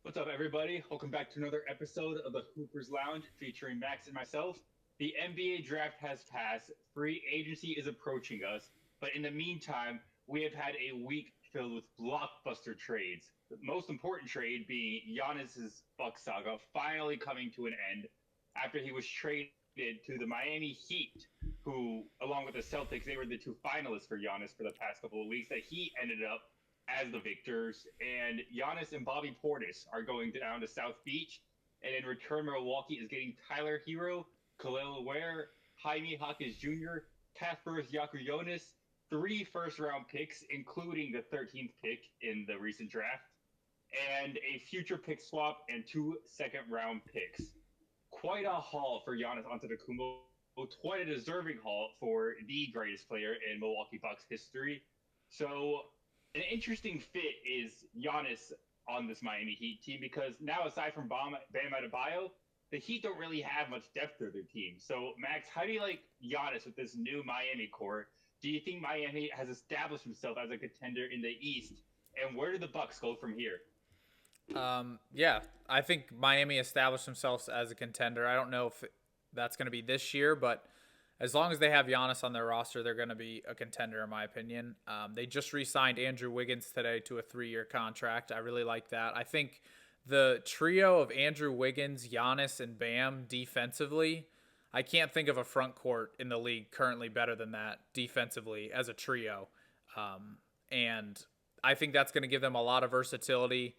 What's up, everybody? Welcome back to another episode of the Hoopers Lounge featuring Max and myself. The NBA draft has passed, free agency is approaching us, but in the meantime, we have had a week filled with blockbuster trades. The most important trade being Giannis's Bucks saga finally coming to an end after he was traded to the Miami Heat, who, along with the Celtics, they were the two finalists for Giannis for the past couple of weeks. That he ended up as the victors, and Giannis and Bobby Portis are going down to South Beach, and in return, Milwaukee is getting Tyler Hero, Khalil Ware, Jaime Hawkins Jr., Kasper Yakuyonis, three first-round picks, including the 13th pick in the recent draft, and a future pick swap and two second-round picks. Quite a haul for Giannis Antetokounmpo. Quite a deserving haul for the greatest player in Milwaukee Bucks history. So an interesting fit is Giannis on this Miami Heat team because now, aside from Bam Adebayo, the Heat don't really have much depth to their team. So, Max, how do you like Giannis with this new Miami core? Do you think Miami has established himself as a contender in the East? And where do the Bucks go from here? Yeah, I think Miami established themselves as a contender. I don't know if that's going to be this year, but as long as they have Giannis on their roster, they're going to be a contender, in my opinion. They just re signed Andrew Wiggins today to a 3-year contract. I really like that. I think the trio of Andrew Wiggins, Giannis, and Bam defensively, I can't think of a front court in the league currently better than that defensively as a trio. And I think that's going to give them a lot of versatility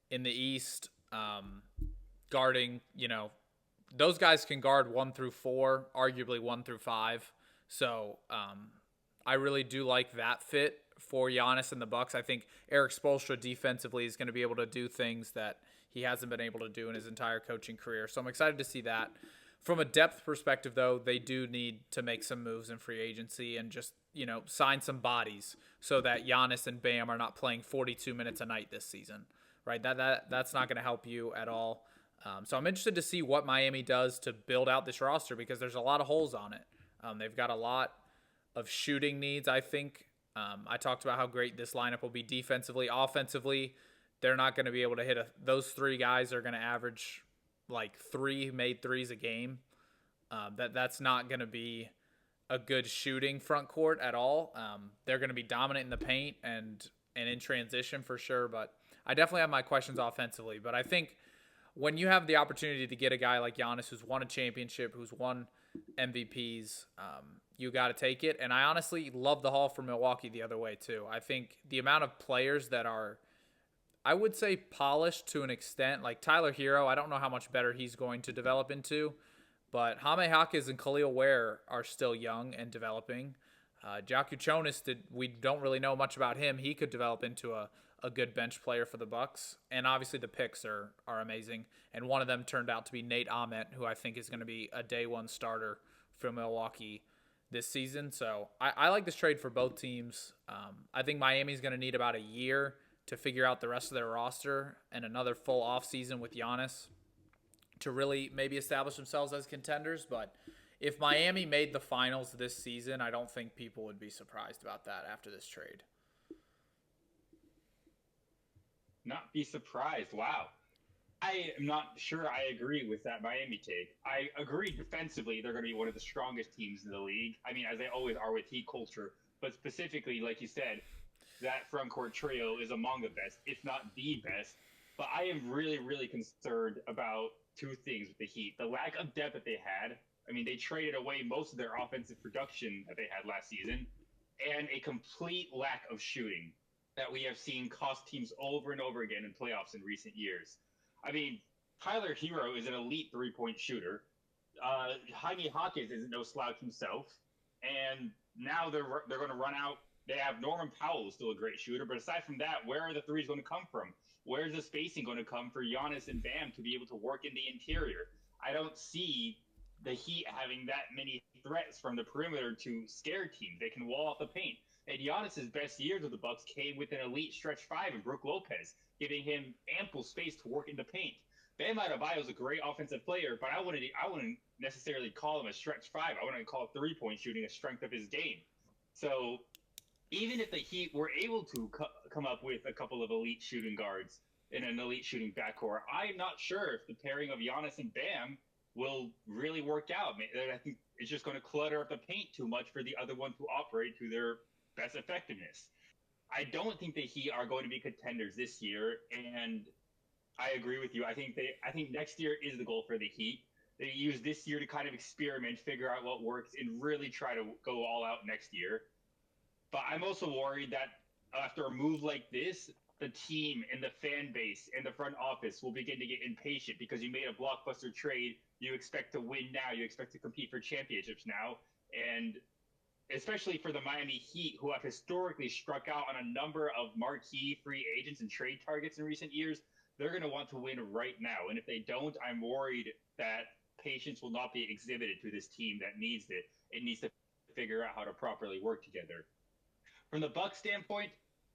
in the East, guarding, those guys can guard 1 through 4, arguably 1 through 5. So I really do like that fit for Giannis and the Bucks. I think Eric Spoelstra defensively is going to be able to do things that he hasn't been able to do in his entire coaching career. So I'm excited to see that. From a depth perspective, though, they do need to make some moves in free agency and just, sign some bodies so that Giannis and Bam are not playing 42 minutes a night this season, right? That's not going to help you at all. So I'm interested to see what Miami does to build out this roster because there's a lot of holes on it. They've got a lot of shooting needs, I think. I talked about how great this lineup will be defensively. Offensively, they're not going to be able to hit those three guys are going to average like 3 made threes a game. That's not going to be a good shooting front court at all. They're going to be dominant in the paint and in transition for sure. But I definitely have my questions offensively. But I think when you have the opportunity to get a guy like Giannis who's won a championship, who's won MVPs, you got to take it. And I honestly love the haul for Milwaukee the other way too. I think the amount of players that are, I would say, polished to an extent, like Tyler Hero, I don't know how much better he's going to develop into, but Jaime Hawkins and Khalil Ware are still young and developing. Jaku Chonis, we don't really know much about him. He could develop into a good bench player for the Bucks. And obviously the picks are amazing. And one of them turned out to be Nate Ahmet, who I think is going to be a day one starter for Milwaukee this season. So I like this trade for both teams. I think Miami's going to need about a year to figure out the rest of their roster and another full offseason with Giannis to really maybe establish themselves as contenders. But if Miami made the finals this season, I don't think people would be surprised about that after this trade. Not be surprised. Wow. I am not sure I agree with that Miami take. I agree defensively, they're going to be one of the strongest teams in the league. I mean, as they always are with Heat culture, but specifically, like you said, that front court trio is among the best, if not the best. But I am really, really concerned about two things with the Heat: the lack of depth that they had. I mean, they traded away most of their offensive production that they had last season, and a complete lack of shooting that we have seen cost teams over and over again in playoffs in recent years. I mean, Tyler Hero is an elite 3-point shooter. Jaime Hawkins isn't no slouch himself, and now they're going to run out. They have Norman Powell, who's still a great shooter, but aside from that, where are the threes going to come from? Where's the spacing going to come for Giannis and Bam to be able to work in the interior? I don't see the Heat having that many threats from the perimeter to scare teams. They can wall off the paint. And Giannis's best years with the Bucks came with an elite stretch five in Brook Lopez, giving him ample space to work in the paint. Bam Adebayo is a great offensive player, but I wouldn't necessarily call him a stretch five. I wouldn't call 3-point shooting a strength of his game. So even if the Heat were able to come up with a couple of elite shooting guards, in an elite shooting backcourt. I'm not sure if the pairing of Giannis and Bam will really work out. I think it's just going to clutter up the paint too much for the other one to operate to their best effectiveness. I don't think the Heat are going to be contenders this year, and I agree with you. I think next year is the goal for the Heat. They use this year to kind of experiment, figure out what works, and really try to go all out next year. But I'm also worried that after a move like this, the team and the fan base and the front office will begin to get impatient because you made a blockbuster trade. You expect to win now. You expect to compete for championships now. And especially for the Miami Heat, who have historically struck out on a number of marquee free agents and trade targets in recent years, they're going to want to win right now. And if they don't, I'm worried that patience will not be exhibited to this team that needs it. It needs to figure out how to properly work together. From the Bucks standpoint,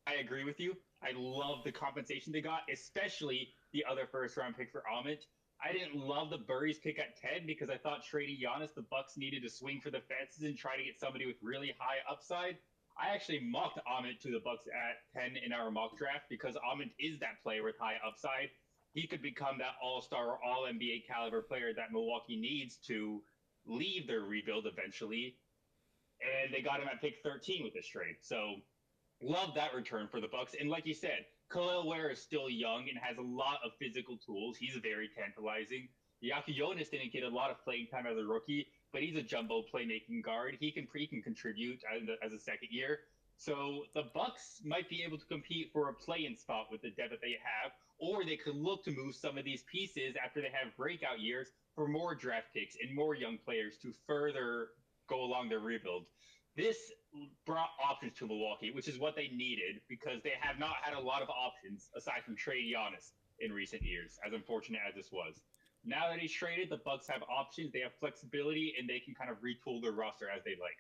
I agree with you. I love the compensation they got, especially the other first round pick for Amit. I didn't love the Burries pick at 10 because I thought trading Giannis, the Bucks needed to swing for the fences and try to get somebody with really high upside. I actually mocked Amit to the Bucks at 10 in our mock draft because Amit is that player with high upside. He could become that all-star or all-NBA caliber player that Milwaukee needs to leave their rebuild eventually. And they got him at pick 13 with this trade. So love that return for the Bucks. And like you said, Khalil Ware is still young and has a lot of physical tools. He's very tantalizing. Jonas didn't get a lot of playing time as a rookie, but he's a jumbo playmaking guard. He can contribute as a second year. So the Bucks might be able to compete for a play-in spot with the depth that they have, or they could look to move some of these pieces after they have breakout years for more draft picks and more young players to further go along their rebuild. This brought options to Milwaukee, which is what they needed because they have not had a lot of options aside from trade Giannis in recent years, as unfortunate as this was. Now that he's traded, the Bucks have options, they have flexibility, and they can kind of retool their roster as they like.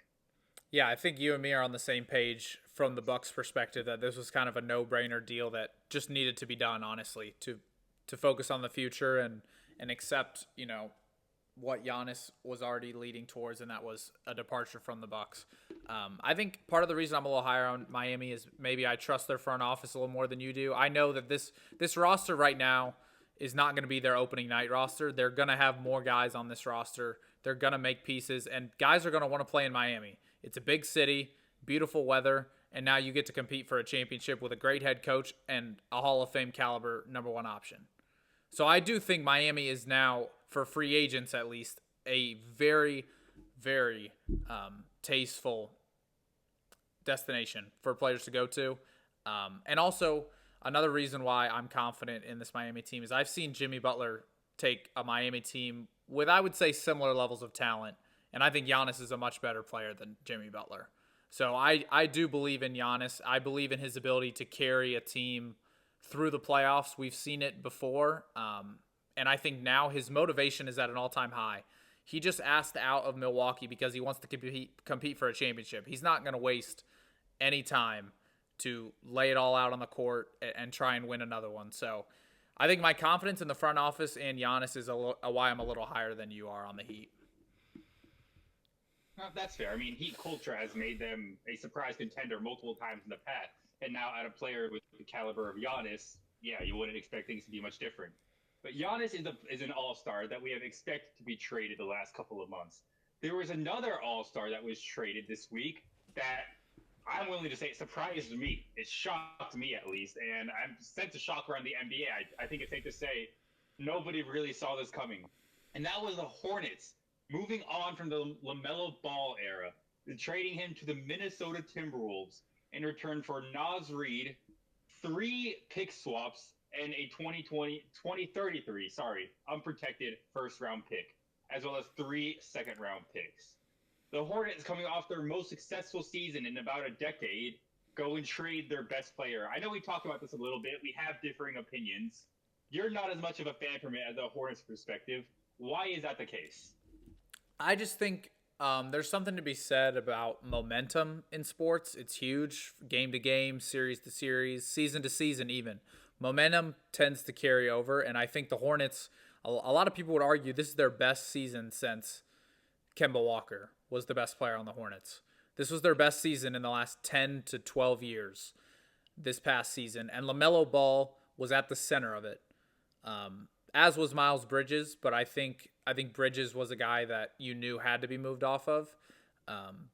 Yeah, I think you and me are on the same page from the Bucks' perspective that this was kind of a no-brainer deal that just needed to be done, honestly, to focus on the future and accept, what Giannis was already leading towards, and that was a departure from the Bucks. I think part of the reason I'm a little higher on Miami is maybe I trust their front office a little more than you do. I know that this roster right now is not going to be their opening night roster. They're going to have more guys on this roster. They're going to make pieces, and guys are going to want to play in Miami. It's a big city, beautiful weather, and now you get to compete for a championship with a great head coach and a Hall of Fame caliber number one option. So I do think Miami is now, for free agents at least, a very, very tasteful destination for players to go to. And also, another reason why I'm confident in this Miami team is I've seen Jimmy Butler take a Miami team with, I would say, similar levels of talent. And I think Giannis is a much better player than Jimmy Butler. So I do believe in Giannis. I believe in his ability to carry a team through the playoffs. We've seen it before. And I think now his motivation is at an all-time high. He just asked out of Milwaukee because he wants to compete for a championship. He's not going to waste any time to lay it all out on the court and try and win another one. So I think my confidence in the front office and Giannis is why I'm a little higher than you are on the Heat. That's fair. I mean, Heat culture has made them a surprise contender multiple times in the past. And now add a player with the caliber of Giannis, yeah, you wouldn't expect things to be much different. But Giannis is an all-star that we have expected to be traded the last couple of months. There was another all-star that was traded this week that I'm willing to say it surprised me. It shocked me, at least. And I'm sent to shock around the NBA. I think it's safe to say nobody really saw this coming. And that was the Hornets moving on from the LaMelo Ball era, trading him to the Minnesota Timberwolves in return for Naz Reid, 3 pick swaps, and a 2033 unprotected first-round pick, as well as 3 second-round picks. The Hornets, coming off their most successful season in about a decade, go and trade their best player. I know we talked about this a little bit. We have differing opinions. You're not as much of a fan from it as a Hornets perspective. Why is that the case? I just think there's something to be said about momentum in sports. It's huge, game to game, series to series, season to season even. Momentum tends to carry over, and I think the Hornets, a lot of people would argue this is their best season since Kemba Walker was the best player on the Hornets. This was their best season in the last 10 to 12 years this past season, and LaMelo Ball was at the center of it. As was Miles Bridges, but I think Bridges was a guy that you knew had to be moved off of.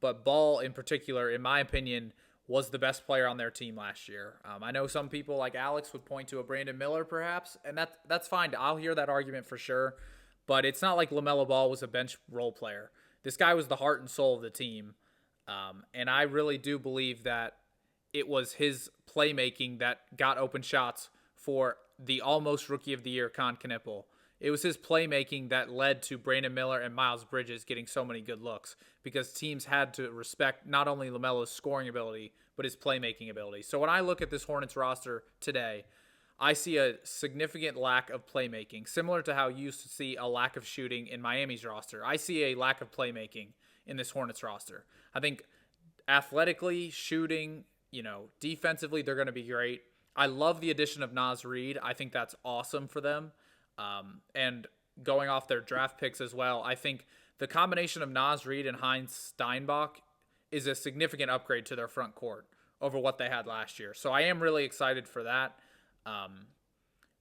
But Ball, in particular, in my opinion, was the best player on their team last year. I know some people like Alex would point to a Brandon Miller, perhaps, and that's fine. I'll hear that argument for sure. But it's not like LaMelo Ball was a bench role player. This guy was the heart and soul of the team. And I really do believe that it was his playmaking that got open shots for the almost Rookie of the Year, Con Knippel. It was his playmaking that led to Brandon Miller and Miles Bridges getting so many good looks because teams had to respect not only LaMelo's scoring ability, but his playmaking ability. So when I look at this Hornets roster today, I see a significant lack of playmaking, similar to how you used to see a lack of shooting in Miami's roster. I see a lack of playmaking in this Hornets roster. I think athletically, shooting, defensively, they're going to be great. I love the addition of Naz Reid. I think that's awesome for them. And going off their draft picks as well, I think the combination of Naz Reid and Heinz Steinbach is a significant upgrade to their front court over what they had last year. So I am really excited for that.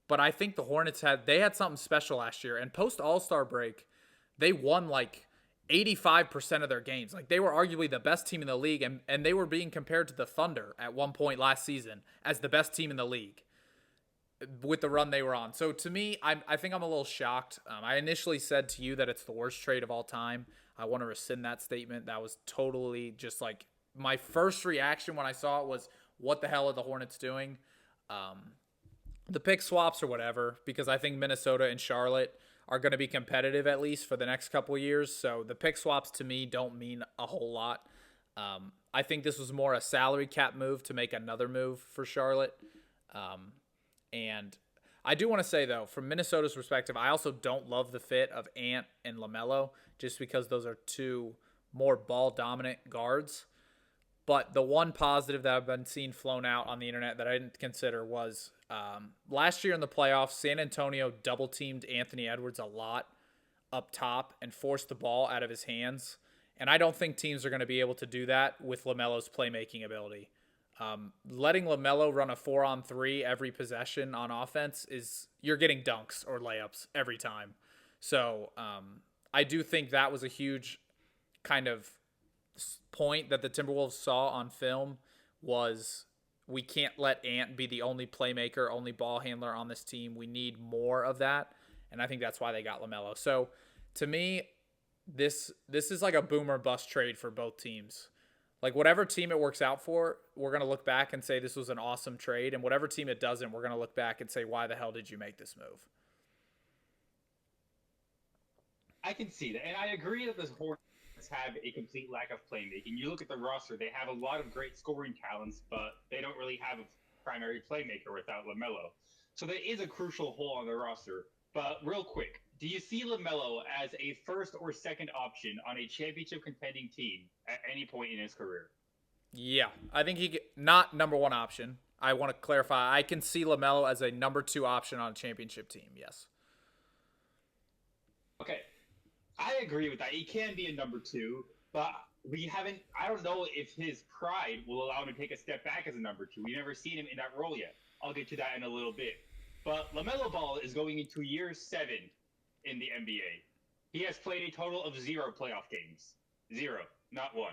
But I think the Hornets had something special last year. And post All-Star break, they won like 85% of their games. Like they were arguably the best team in the league, and they were being compared to the Thunder at one point last season as the best team in the league with the run they were on. So to me, I think I'm a little shocked. I initially said to you that it's the worst trade of all time. I want to rescind that statement. That was totally just like my first reaction when I saw it was, what the hell are the Hornets doing? The pick swaps or whatever, because I think Minnesota and Charlotte are going to be competitive at least for the next couple of years. So the pick swaps to me don't mean a whole lot. I think this was more a salary cap move to make another move for Charlotte. And I do want to say, though, from Minnesota's perspective, I also don't love the fit of Ant and LaMelo just because those are two more ball-dominant guards. But the one positive that I've been seeing flown out on the internet that I didn't consider was last year in the playoffs, San Antonio double-teamed Anthony Edwards a lot up top and forced the ball out of his hands. And I don't think teams are going to be able to do that with LaMelo's playmaking ability. Letting LaMelo run a 4-on-3 every possession on offense you're getting dunks or layups every time. So I do think that was a huge kind of point that the Timberwolves saw on film was we can't let Ant be the only playmaker, only ball handler on this team. We need more of that, and I think that's why they got LaMelo. So to me, this is like a boom or bust trade for both teams. Like whatever team it works out for, we're going to look back and say this was an awesome trade, and whatever team it doesn't, we're going to look back and say, why the hell did you make this move? I can see that, and I agree that the Hornets have a complete lack of playmaking. You look at the roster; they have a lot of great scoring talents, but they don't really have a primary playmaker without LaMelo. So there is a crucial hole on the roster. But real quick, do you see LaMelo as a first or second option on a championship contending team at any point in his career? Yeah, I think not number one option. I want to clarify. I can see LaMelo as a number 2 option on a championship team. Yes. Okay, I agree with that. He can be a number 2, but we haven't. I don't know if his pride will allow him to take a step back as a number 2. We've never seen him in that role yet. I'll get to that in a little bit. But LaMelo Ball is going into year 7 in the NBA. He has played a total of 0 playoff games. 0, not 1.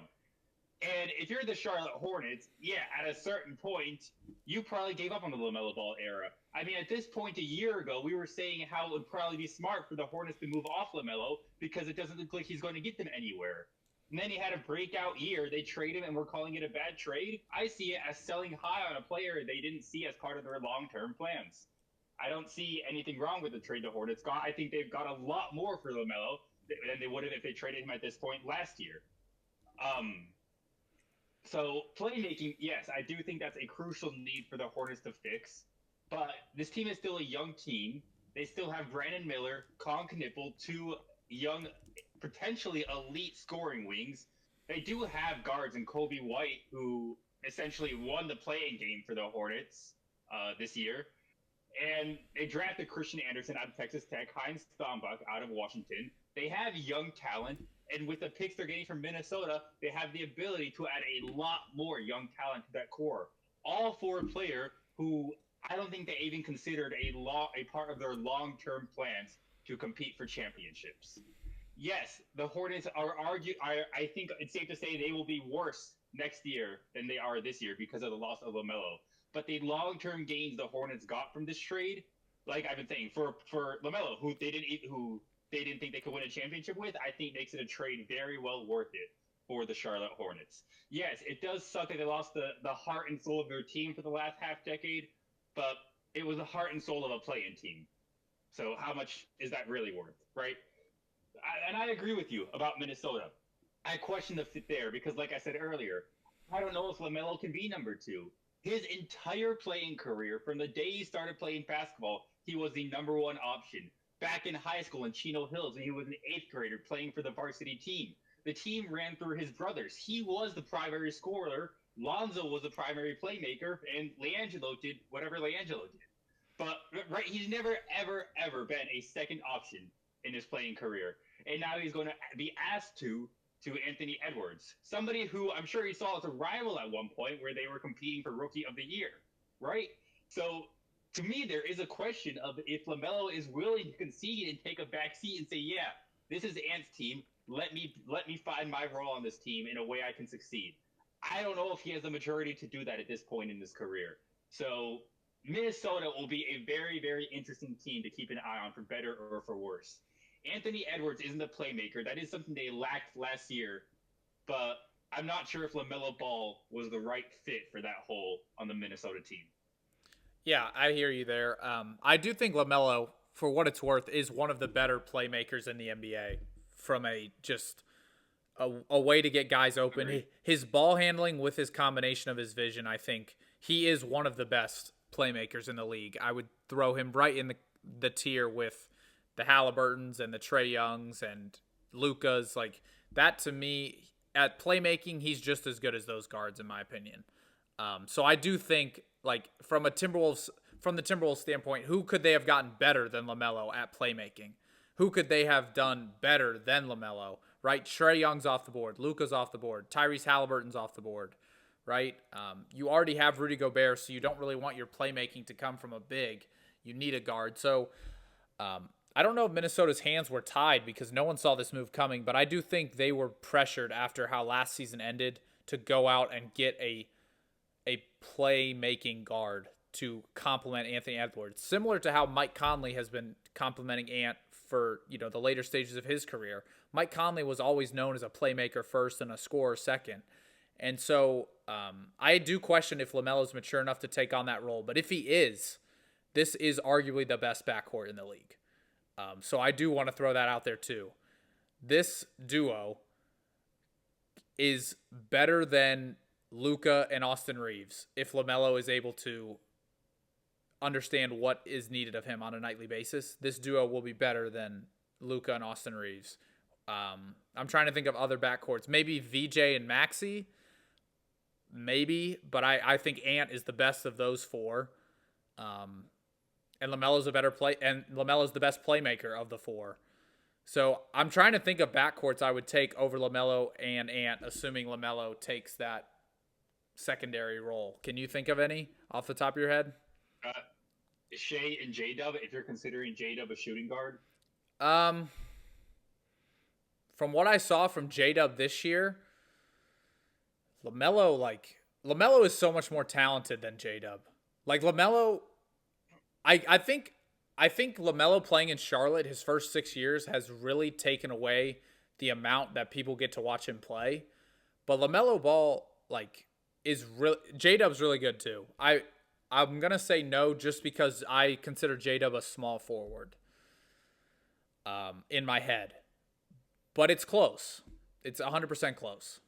And if you're the Charlotte Hornets, yeah, at a certain point, you probably gave up on the LaMelo Ball era. I mean, at this point a year ago, we were saying how it would probably be smart for the Hornets to move off LaMelo because it doesn't look like he's going to get them anywhere. And then he had a breakout year. They trade him, and we're calling it a bad trade. I see it as selling high on a player they didn't see as part of their long-term plans. I don't see anything wrong with the trade the Hornets got. I think they've got a lot more for LaMelo than they would have if they traded him at this point last year. So playmaking, yes, I do think that's a crucial need for the Hornets to fix. But this team is still a young team. They still have Brandon Miller, Con Knippel, 2 young, potentially elite scoring wings. They do have guards in Kobe White, who essentially won the play-in game for the Hornets this year. And they drafted Christian Anderson out of Texas Tech, Heinz Steinbach out of Washington. They have young talent, and with the picks they're getting from Minnesota, they have the ability to add a lot more young talent to that core. All for a player who I don't think they even considered a part of their long-term plans to compete for championships. Yes, the Hornets are I think it's safe to say they will be worse next year than they are this year because of the loss of LaMelo. But the long-term gains the Hornets got from this trade, like I've been saying, for LaMelo, who they didn't think they could win a championship with, I think makes it a trade very well worth it for the Charlotte Hornets. Yes, it does suck that they lost the heart and soul of their team for the last half decade, but it was the heart and soul of a playing team. So how much is that really worth, right? And I agree with you about Minnesota. I question the fit there because, like I said earlier, I don't know if LaMelo can be number two. His entire playing career, from the day he started playing basketball, he was the number one option. Back in high school in Chino Hills, when he was an eighth grader playing for the varsity team, the team ran through his brothers. He was the primary scorer. Lonzo was the primary playmaker, and LiAngelo did whatever LiAngelo did. But right, he's never ever been a second option in his playing career, and now he's going to be asked to Anthony Edwards, somebody who I'm sure he saw as a rival at one point where they were competing for Rookie of the Year, right? So to me, there is a question of if LaMelo is willing to concede and take a back seat and say, "Yeah, this is Ant's team. Let me find my role on this team in a way I can succeed." I don't know if he has the maturity to do that at this point in his career. So Minnesota will be a very interesting team to keep an eye on for better or for worse. Anthony Edwards isn't a playmaker. That is something they lacked last year, but I'm not sure if LaMelo Ball was the right fit for that hole on the Minnesota team. Yeah, I hear you there. I do think LaMelo, for what it's worth, is one of the better playmakers in the NBA from a just a way to get guys open. His ball handling with his combination of his vision, I think he is one of the best playmakers in the league. I would throw him right in the tier with the Halliburtons and the Trae Youngs and Lukas. Like that to me, at playmaking, he's just as good as those guards in my opinion. So I do think like from the Timberwolves standpoint, who could they have gotten better than LaMelo at playmaking? Who could they have done better than LaMelo? Right, Trae Young's off the board, Luka's off the board, Tyrese Halliburton's off the board. Right, you already have Rudy Gobert, so you don't really want your playmaking to come from a big. You need a guard. So I don't know if Minnesota's hands were tied because no one saw this move coming, but I do think they were pressured after how last season ended to go out and get a playmaking guard to complement Anthony Edwards, similar to how Mike Conley has been complimenting Ant for the later stages of his career. Mike Conley was always known as a playmaker first and a scorer second, and so I do question if LaMelo's mature enough to take on that role. But if he is, this is arguably the best backcourt in the league. So I do want to throw that out there too. This duo is better than Luka and Austin Reeves if LaMelo is able to understand what is needed of him on a nightly basis. This duo will be better than Luka and Austin Reeves. I'm trying to think of other backcourts. Maybe VJ and Maxey. Maybe, but I think Ant is the best of those four. And LaMelo's LaMelo's the best playmaker of the four. So I'm trying to think of backcourts I would take over LaMelo and Ant, assuming LaMelo takes that secondary role. Can you think of any off the top of your head? Shea and J-Dub, if you're considering J-Dub a shooting guard. From what I saw from J-Dub this year, LaMelo is so much more talented than J-Dub. Like LaMelo, I think LaMelo playing in Charlotte his first 6 years has really taken away the amount that people get to watch him play. But LaMelo Ball is really J-Dub's really good too. I'm gonna say no just because I consider J-Dub a small forward. In my head, but it's close. It's 100% close.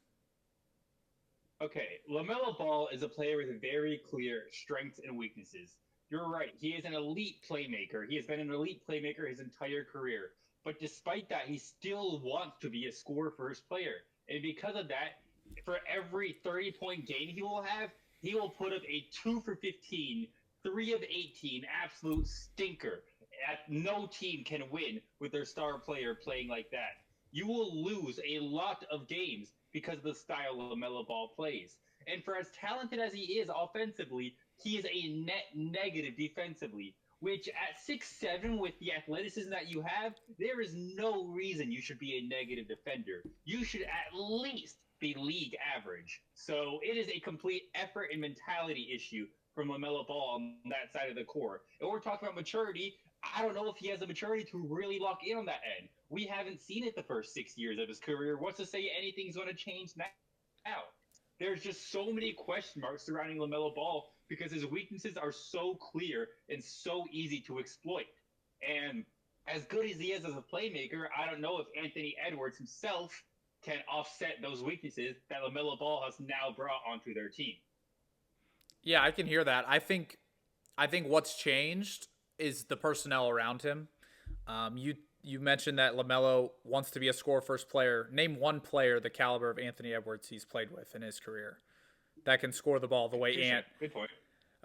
Okay, LaMelo Ball is a player with very clear strengths and weaknesses. You're right. He is an elite playmaker. He has been an elite playmaker his entire career. But despite that, he still wants to be a scorer first player. And because of that, for every 30-point game he will put up a 2 for 15, 3 of 18 absolute stinker. No team can win with their star player playing like that. You will lose a lot of games because of the style LaMelo Ball plays. And for as talented as he is offensively, he is a net negative defensively. Which at 6'7", with the athleticism that you have, there is no reason you should be a negative defender. You should at least be league average. So it is a complete effort and mentality issue from LaMelo Ball on that side of the court. And we're talking about maturity. I don't know if he has the maturity to really lock in on that end. We haven't seen it the first 6 years of his career. What's to say anything's going to change now? There's just so many question marks surrounding LaMelo Ball because his weaknesses are so clear and so easy to exploit. And as good as he is as a playmaker, I don't know if Anthony Edwards himself can offset those weaknesses that LaMelo Ball has now brought onto their team. Yeah, I can hear that. I think what's changed is the personnel around him. You mentioned that LaMelo wants to be a score-first player. Name one player the caliber of Anthony Edwards he's played with in his career that can score the ball the way Ant. Good point.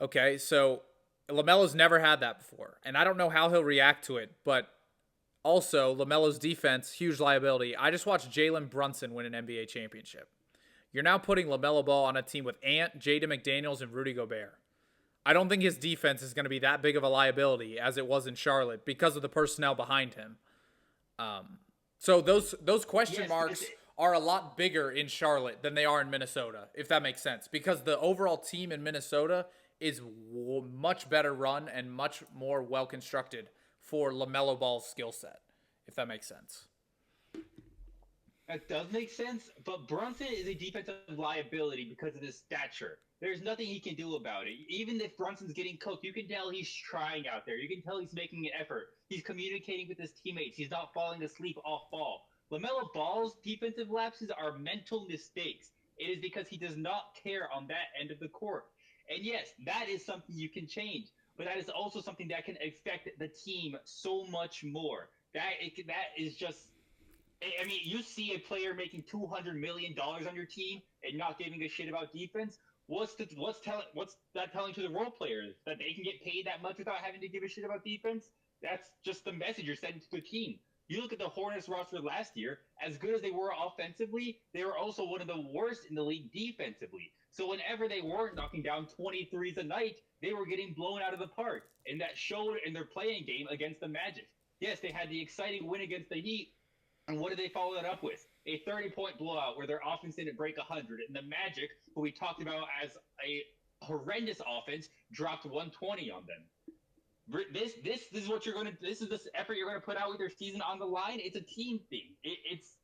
Okay, so LaMelo's never had that before, and I don't know how he'll react to it, but also LaMelo's defense, huge liability. I just watched Jalen Brunson win an NBA championship. You're now putting LaMelo Ball on a team with Ant, Jaden McDaniels, and Rudy Gobert. I don't think his defense is going to be that big of a liability as it was in Charlotte because of the personnel behind him. So those question marks are a lot bigger in Charlotte than they are in Minnesota, if that makes sense, because the overall team in Minnesota is much better run and much more well constructed for LaMelo Ball's skill set, if that makes sense. That does make sense, but Brunson is a defensive liability because of his stature. There's nothing he can do about it. Even if Brunson's getting cooked, you can tell he's trying out there. You can tell he's making an effort. He's communicating with his teammates. He's not falling asleep off ball. LaMelo Ball's defensive lapses are mental mistakes. It is because he does not care on that end of the court. And yes, that is something you can change, but that is also something that can affect the team so much more. That is just, I mean, you see a player making $200 million on your team and not giving a shit about defense. What's that telling to the role players, that they can get paid that much without having to give a shit about defense? That's just the message you're sending to the team. You look at the Hornets roster last year, as good as they were offensively, they were also one of the worst in the league defensively. So whenever they weren't knocking down 23s a night, they were getting blown out of the park. And that showed in their playing game against the Magic. Yes, they had the exciting win against the Heat. And what did they follow that up with? A 30-point blowout where their offense didn't break 100. And the Magic, who we talked about as a horrendous offense, dropped 120 on them. This is what you're going to. This is this effort you're going to put out with your season on the line. It's a team thing. It's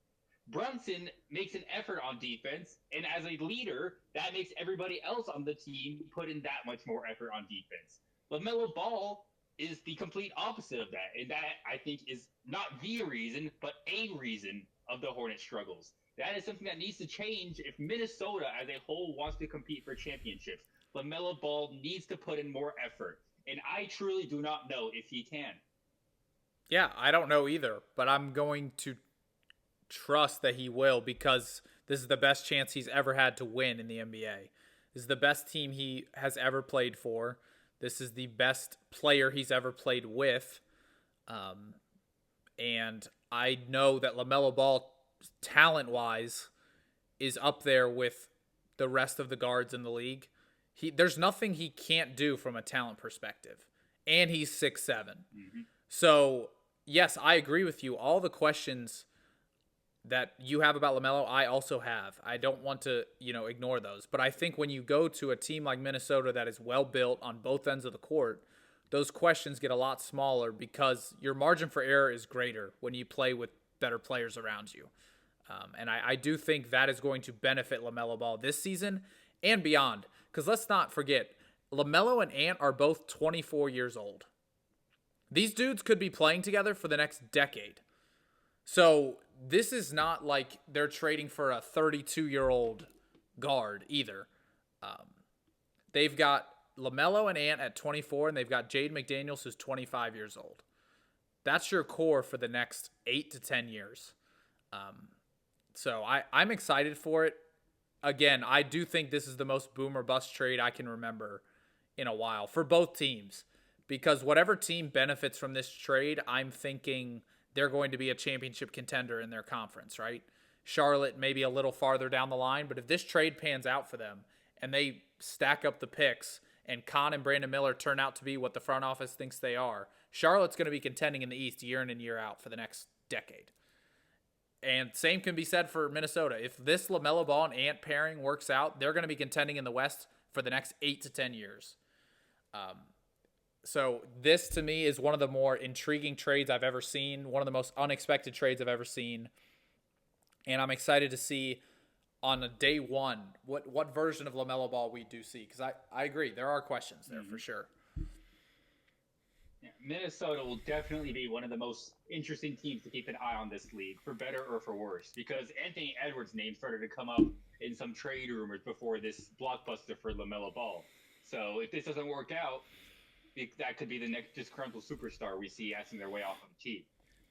Brunson makes an effort on defense, and as a leader, that makes everybody else on the team put in that much more effort on defense. LaMelo Ball is the complete opposite of that, and that I think is not the reason, but a reason of the Hornets' struggles. That is something that needs to change if Minnesota as a whole wants to compete for championships. LaMelo Ball needs to put in more effort. And I truly do not know if he can. Yeah, I don't know either, but I'm going to trust that he will because this is the best chance he's ever had to win in the NBA. This is the best team he has ever played for. This is the best player he's ever played with. And I know that LaMelo Ball, talent-wise, is up there with the rest of the guards in the league. There's nothing he can't do from a talent perspective. And he's 6'7". Mm-hmm. So, yes, I agree with you. All the questions that you have about LaMelo, I also have. I don't want to, ignore those. But I think when you go to a team like Minnesota that is well built on both ends of the court, those questions get a lot smaller because your margin for error is greater when you play with better players around you. And I do think that is going to benefit LaMelo Ball this season and beyond. Because let's not forget, LaMelo and Ant are both 24 years old. These dudes could be playing together for the next decade. So this is not like they're trading for a 32-year-old guard either. They've got LaMelo and Ant at 24, and they've got Jaden McDaniels, who's 25 years old. That's your core for the next 8 to 10 years. So I'm excited for it. Again, I do think this is the most boom or bust trade I can remember in a while for both teams. Because whatever team benefits from this trade, I'm thinking they're going to be a championship contender in their conference, right? Charlotte maybe a little farther down the line, but if this trade pans out for them and they stack up the picks, and Khan and Brandon Miller turn out to be what the front office thinks they are, Charlotte's going to be contending in the East year in and year out for the next decade. And same can be said for Minnesota. If this LaMelo Ball and Ant pairing works out, they're going to be contending in the West for the next 8 to 10 years. So this, to me, is one of the more intriguing trades I've ever seen, one of the most unexpected trades I've ever seen. And I'm excited to see on a day one what version of LaMelo Ball we do see. Because I agree, there are questions there for sure. Yeah, Minnesota will definitely be one of the most interesting teams to keep an eye on this league, for better or for worse, because Anthony Edwards' name started to come up in some trade rumors before this blockbuster for LaMelo Ball. So if this doesn't work out, that could be the next disgruntled superstar we see asking their way off of the team.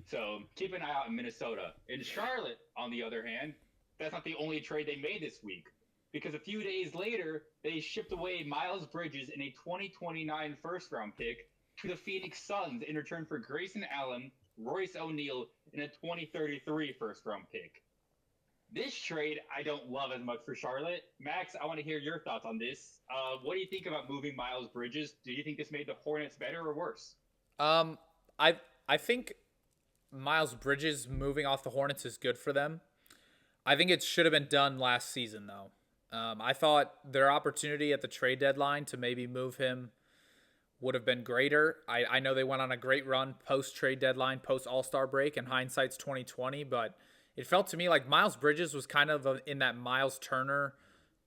So keep an eye out in Minnesota. In Charlotte, on the other hand, that's not the only trade they made this week, because a few days later, they shipped away Miles Bridges in a 2029 first-round pick to the Phoenix Suns in return for Grayson Allen, Royce O'Neal, and a 2033 first-round pick. This trade I don't love as much for Charlotte. Max, I want to hear your thoughts on this. What do you think about moving Miles Bridges? Do you think this made the Hornets better or worse? I think Miles Bridges moving off the Hornets is good for them. I think it should have been done last season, though. I thought their opportunity at the trade deadline to maybe move him would have been greater. I know they went on a great run post-trade deadline, post-All-Star break, and hindsight's 2020, but it felt to me like Miles Bridges was kind of in that Miles Turner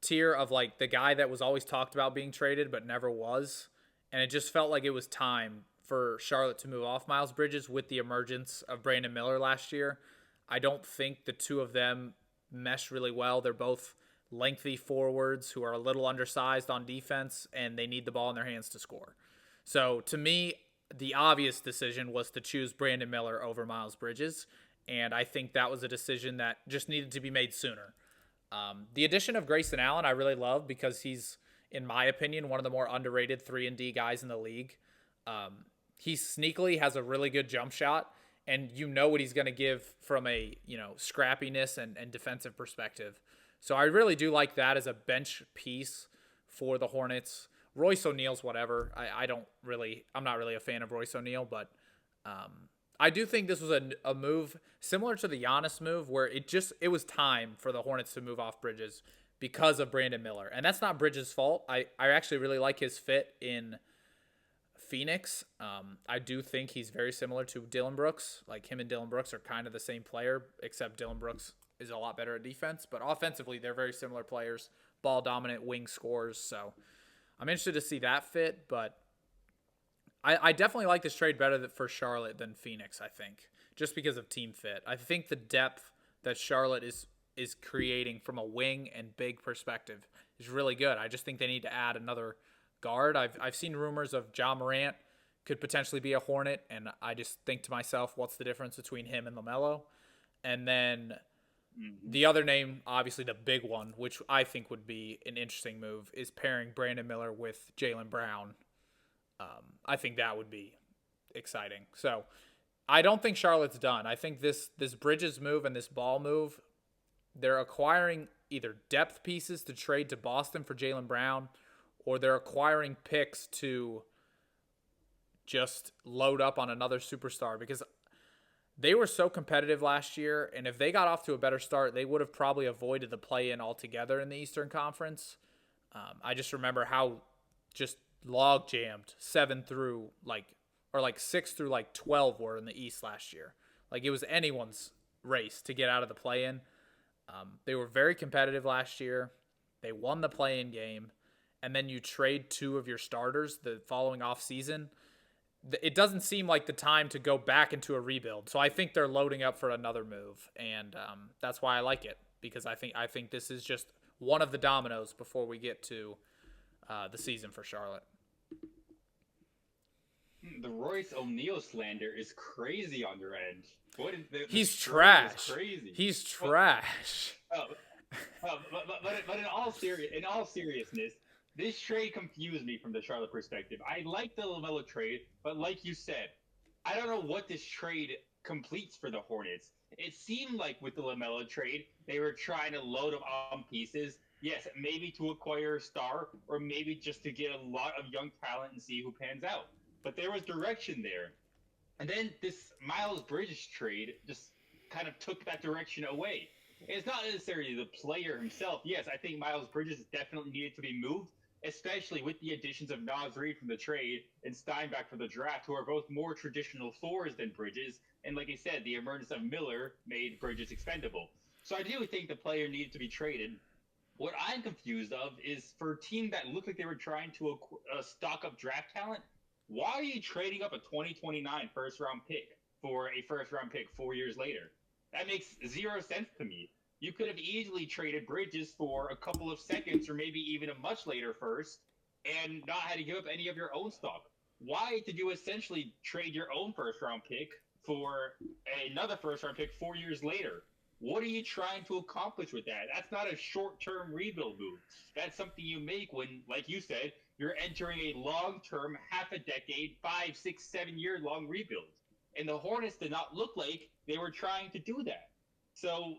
tier of like the guy that was always talked about being traded but never was. And it just felt like it was time for Charlotte to move off Miles Bridges with the emergence of Brandon Miller last year. I don't think the two of them mesh really well. They're both lengthy forwards who are a little undersized on defense, and they need the ball in their hands to score. So to me, the obvious decision was to choose Brandon Miller over Miles Bridges, and I think that was a decision that just needed to be made sooner. The addition of Grayson Allen I really love because he's, in my opinion, one of the more underrated 3-and-D guys in the league. He sneakily has a really good jump shot, and you know what he's going to give from a scrappiness and defensive perspective. So I really do like that as a bench piece for the Hornets. Royce O'Neal's whatever. I'm not really a fan of Royce O'Neal, but I do think this was a move similar to the Giannis move where it was time for the Hornets to move off Bridges because of Brandon Miller. And that's not Bridges' fault. I actually really like his fit in Phoenix. I do think he's very similar to Dillon Brooks. Like him and Dillon Brooks are kind of the same player, except Dillon Brooks is a lot better at defense. But offensively, they're very similar players. Ball dominant, wing scores. So I'm interested to see that fit, but I definitely like this trade better for Charlotte than Phoenix, I think, just because of team fit. I think the depth that Charlotte is creating from a wing and big perspective is really good. I just think they need to add another guard. I've seen rumors of Ja Morant could potentially be a Hornet, and I just think to myself, what's the difference between him and LaMelo? And then the other name, obviously the big one, which I think would be an interesting move, is pairing Brandon Miller with Jaylen Brown. I think that would be exciting. So I don't think Charlotte's done. I think this Bridges move and this Ball move, they're acquiring either depth pieces to trade to Boston for Jaylen Brown, or they're acquiring picks to just load up on another superstar because they were so competitive last year, and if they got off to a better start, they would have probably avoided the play-in altogether in the Eastern Conference. I just remember how just log jammed 6 through 12 were in the East last year. Like it was anyone's race to get out of the play-in. They were very competitive last year. They won the play-in game, and then you trade 2 of your starters the following off season. It doesn't seem like the time to go back into a rebuild. So I think they're loading up for another move, and that's why I like it, because I think this is just one of the dominoes before we get to the season for Charlotte. The Royce O'Neal slander is crazy on your end. He's trash. Crazy. He's trash. But in all seriousness, this trade confused me from the Charlotte perspective. I like the LaMelo trade, but like you said, I don't know what this trade completes for the Hornets. It seemed like with the LaMelo trade, they were trying to load him on pieces Yes, maybe to acquire a star, or maybe just to get a lot of young talent and see who pans out. But there was direction there. And then this Miles Bridges trade just kind of took that direction away. It's not necessarily the player himself. Yes, I think Miles Bridges definitely needed to be moved, especially with the additions of Nas Reed from the trade and Steinbach from the draft, who are both more traditional fours than Bridges. And like I said, the emergence of Miller made Bridges expendable. So I do think the player needed to be traded. What I'm confused of is for a team that looked like they were trying to stock up draft talent, why are you trading up a 2029 first round pick for a first round pick 4 years later? That makes zero sense to me. You could have easily traded Bridges for a couple of seconds or maybe even a much later first and not had to give up any of your own stock. Why did you essentially trade your own first round pick for another first round pick 4 years later? What are you trying to accomplish with that? That's not a short term rebuild move. That's something you make when, like you said, you're entering a long term, half a decade, 5, 6, 7 year long rebuild. And the Hornets did not look like they were trying to do that. So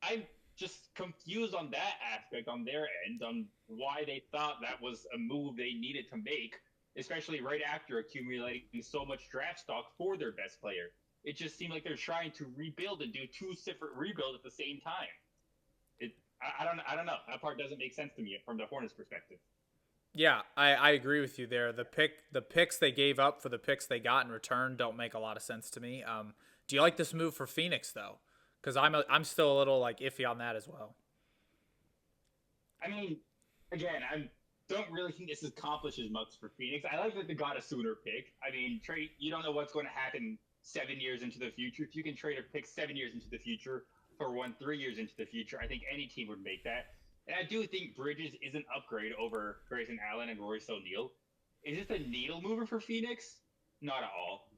I'm just confused on that aspect on their end, on why they thought that was a move they needed to make, especially right after accumulating so much draft stock for their best player. It just seemed like they're trying to rebuild and do two separate rebuilds at the same time. I don't know. That part doesn't make sense to me from the Hornets' perspective. Yeah, I agree with you there. The picks they gave up for the picks they got in return don't make a lot of sense to me. Do you like this move for Phoenix though? Because I'm still a little like iffy on that as well. I mean, again, I don't really think this accomplishes much for Phoenix. I like that they got a sooner pick. I mean, trade. You don't know what's going to happen 7 years into the future. If you can trade a pick 7 years into the future for one 3 years into the future, I think any team would make that. And I do think Bridges is an upgrade over Grayson Allen and Royce O'Neal. Is this a needle mover for Phoenix? Not at all.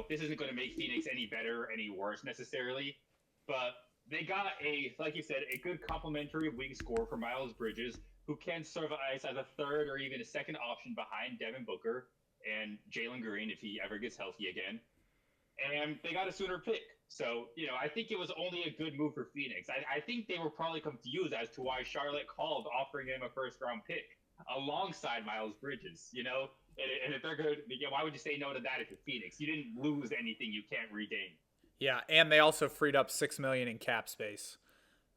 This isn't going to make Phoenix any better or any worse necessarily. But they got like you said, a good complementary wing score for Miles Bridges, who can serve ice as a third or even a second option behind Devin Booker and Jalen Green if he ever gets healthy again. And they got a sooner pick. So, I think it was only a good move for Phoenix. I think they were probably confused as to why Charlotte called offering him a first round pick alongside Miles Bridges, And if they're good, why would you say no to that if you're Phoenix? You didn't lose anything you can't regain. Yeah, and they also freed up $6 million in cap space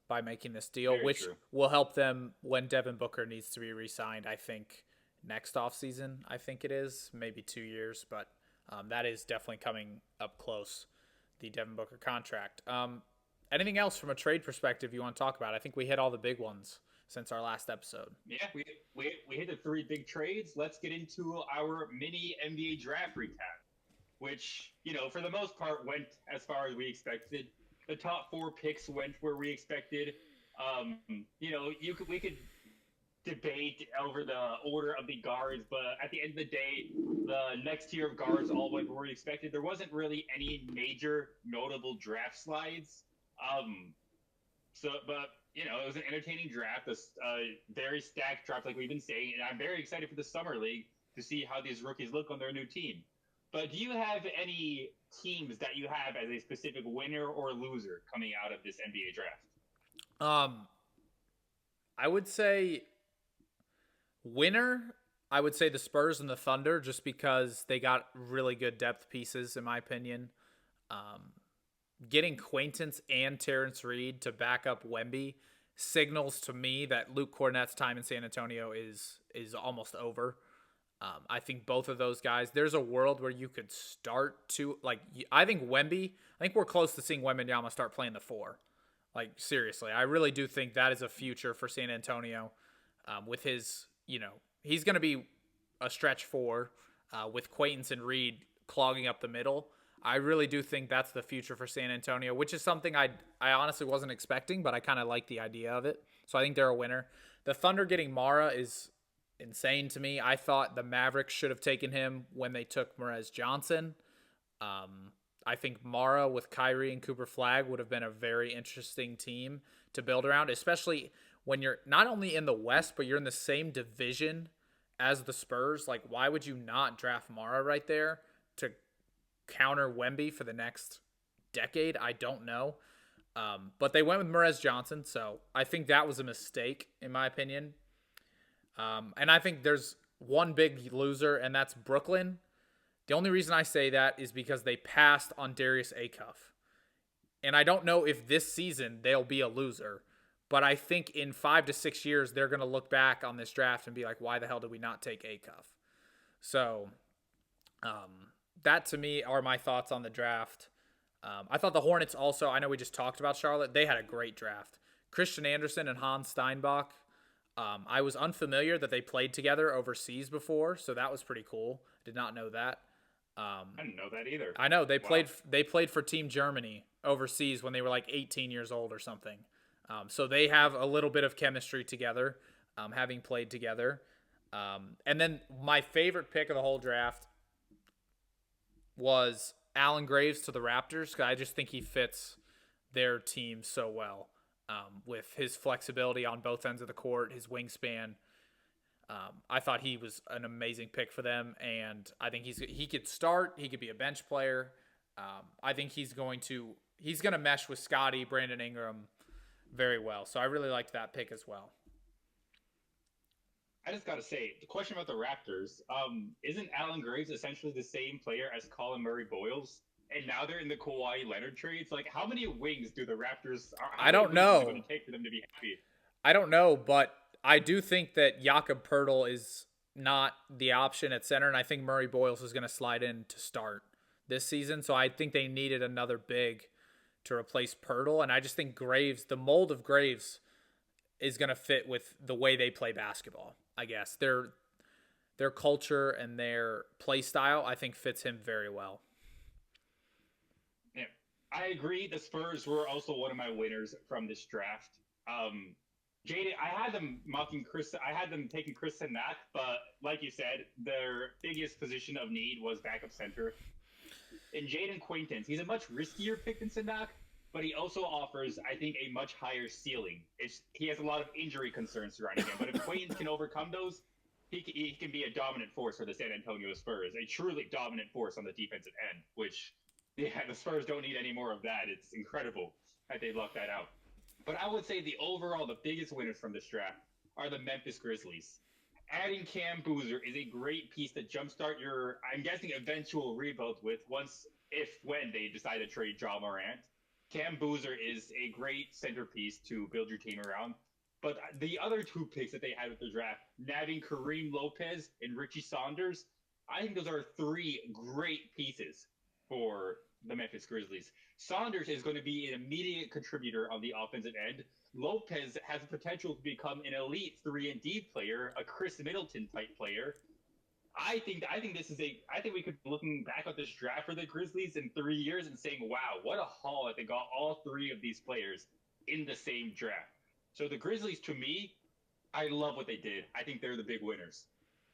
by making this deal, Very which true. will help them when Devin Booker needs to be re-signed. I think next offseason, I think it is maybe 2 years, but that is definitely coming up close. The Devin Booker contract. Anything else from a trade perspective you want to talk about? I think we hit all the big ones since our last episode. Yeah, we hit the three big trades. Let's get into our mini NBA draft recap, which, for the most part went as far as we expected. The top four picks went where we expected. We could debate over the order of the guards, but at the end of the day, the next tier of guards all went where we expected. There wasn't really any major notable draft slides. But it was an entertaining draft, a very stacked draft, like we've been saying, and I'm very excited for the summer league to see how these rookies look on their new team. But do you have any teams that you have as a specific winner or loser coming out of this NBA draft? Um, I would say winner. I would say the Spurs and the Thunder, just because they got really good depth pieces, in my opinion. Um, Getting Quaintance and Terrence Reed to back up Wemby signals to me that Luke Cornett's time in San Antonio is almost over. I think both of those guys. There's a world where you could start to like. I think Wemby. I think we're close to seeing Wembanyama start playing the four. Like seriously, I really do think that is a future for San Antonio. With his, he's going to be a stretch four with Quaintance and Reed clogging up the middle. I really do think that's the future for San Antonio, which is something I honestly wasn't expecting, but I kind of like the idea of it. So I think they're a winner. The Thunder getting Mara is insane to me. I thought the Mavericks should have taken him when they took Merez Johnson. I think Mara with Kyrie and Cooper Flag would have been a very interesting team to build around, especially when you're not only in the West, but you're in the same division as the Spurs. Like, why would you not draft Mara right there to counter Wemby for the next decade? I don't know. But they went with Merez Johnson, so I think that was a mistake, in my opinion. And I think there's one big loser, and that's Brooklyn. The only reason I say that is because they passed on Darius Acuff. And I don't know if this season they'll be a loser, but I think in 5 to 6 years they're going to look back on this draft and be like, why the hell did we not take Acuff? So that to me are my thoughts on the draft. I thought the Hornets also, I know we just talked about Charlotte, they had a great draft. Christian Anderson and Hans Steinbach. I was unfamiliar that they played together overseas before, so that was pretty cool. Did not know that. I didn't know that either. I know they played for Team Germany overseas when they were like 18 years old or something. So they have a little bit of chemistry together, having played together. And then my favorite pick of the whole draft was Allen Graves to the Raptors, because I just think he fits their team so well, with his flexibility on both ends of the court, his wingspan. I thought he was an amazing pick for them, and I think he could start. He could be a bench player. I think he's going to mesh with Scotty, Brandon Ingram very well. So I really liked that pick as well. I just got to say, the question about the Raptors, isn't Allen Graves essentially the same player as Colin Murray-Boyles? And now they're in the Kawhi Leonard trades. Like, how many wings do the Raptors? I don't know. Going to take for them to be happy? I don't know, but I do think that Jakob Poeltl is not the option at center, and I think Murray-Boyles is going to slide in to start this season. So I think they needed another big to replace Poeltl, and I just think Graves, the mold of Graves, is going to fit with the way they play basketball. I guess their culture and their play style, I think, fits him very well. Yeah, I agree. The Spurs were also one of my winners from this draft. Jaden, I had them taking Chris Nack, but like you said, their biggest position of need was backup center. And Jaden Quaintance, he's a much riskier pick than Sanak, but he also offers, I think, a much higher ceiling. He has a lot of injury concerns surrounding him, but if Quaintance can overcome those, he can be a dominant force for the San Antonio Spurs, a truly dominant force on the defensive end, which, yeah, the Spurs don't need any more of that. It's incredible that they lucked that out. But I would say the biggest winners from this draft are the Memphis Grizzlies. Adding Cam Boozer is a great piece to jumpstart your, I'm guessing, eventual rebuild with when they decide to trade Ja Morant. Cam Boozer is a great centerpiece to build your team around. But the other two picks that they had with the draft, nabbing Kareem Lopez and Richie Saunders, I think those are three great pieces for the Memphis Grizzlies. Saunders is going to be an immediate contributor on the offensive end. Lopez has the potential to become an elite 3-and-D player, a Chris Middleton type player. I think we could be looking back at this draft for the Grizzlies in 3 years and saying, wow, what a haul that they got all three of these players in the same draft. So the Grizzlies, to me, I love what they did. I think they're the big winners.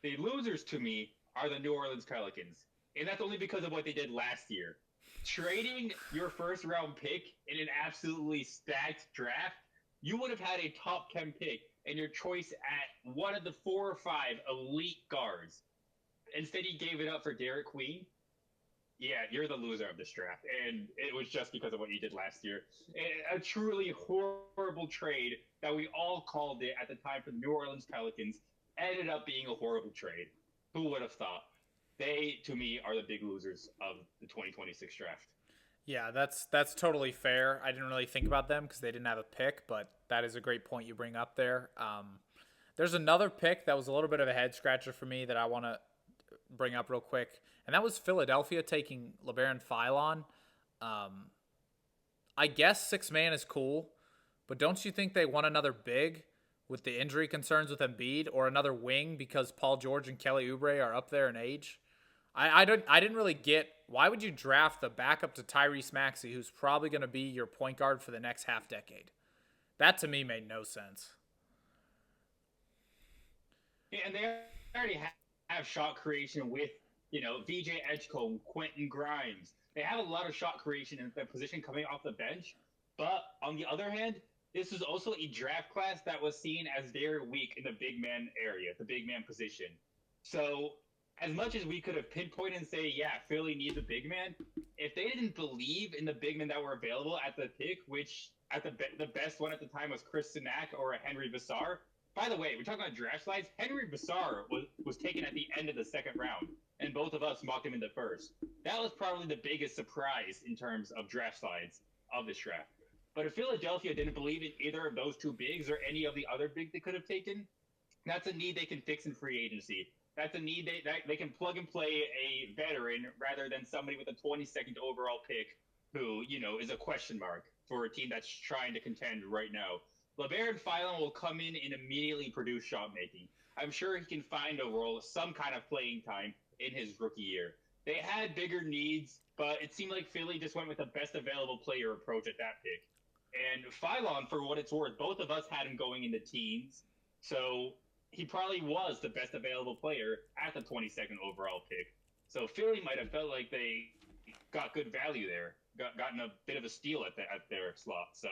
The losers, to me, are the New Orleans Pelicans. And that's only because of what they did last year. Trading your first-round pick in an absolutely stacked draft, you would have had a top 10 pick and your choice at one of the 4 or 5 elite guards. Instead, he gave it up for Derek Queen. Yeah, you're the loser of this draft, and it was just because of what you did last year. A truly horrible trade that we all called it at the time for the New Orleans Pelicans ended up being a horrible trade. Who would have thought? They, to me, are the big losers of the 2026 draft. Yeah, that's totally fair. I didn't really think about them because they didn't have a pick, but that is a great point you bring up there. There's another pick that was a little bit of a head scratcher for me that I want to bring up real quick, and that was Philadelphia taking LeBaron Philon. I guess 6-man is cool, but don't you think they want another big with the injury concerns with Embiid, or another wing because Paul George and Kelly Oubre are up there in age? I didn't really get, why would you draft the backup to Tyrese Maxey, who's probably going to be your point guard for the next half decade? That to me made no sense. Yeah, and they already have shot creation with, VJ Edgecombe, Quentin Grimes. They have a lot of shot creation in the position coming off the bench. But on the other hand, this is also a draft class that was seen as very weak in the big man area, the big man position. So as much as we could have pinpointed and say, yeah, Philly needs a big man, if they didn't believe in the big men that were available at the pick, which at the best one at the time was Chris Sinak or a Henry Vassar. By the way, we're talking about draft slides. Henry Vassar was taken at the end of the second round, and both of us mocked him in the first. That was probably the biggest surprise in terms of draft slides of this draft. But if Philadelphia didn't believe in either of those two bigs or any of the other bigs they could have taken, that's a need they can fix in free agency. That's a need that they can plug and play a veteran rather than somebody with a 22nd overall pick who, is a question mark for a team that's trying to contend right now. LeBaron Philon will come in and immediately produce shot making. I'm sure he can find a role, some kind of playing time in his rookie year. They had bigger needs, but it seemed like Philly just went with the best available player approach at that pick. And Philon, for what it's worth, both of us had him going in the teens. So he probably was the best available player at the 22nd overall pick. So Philly might have felt like they got good value there, gotten a bit of a steal at their slot. So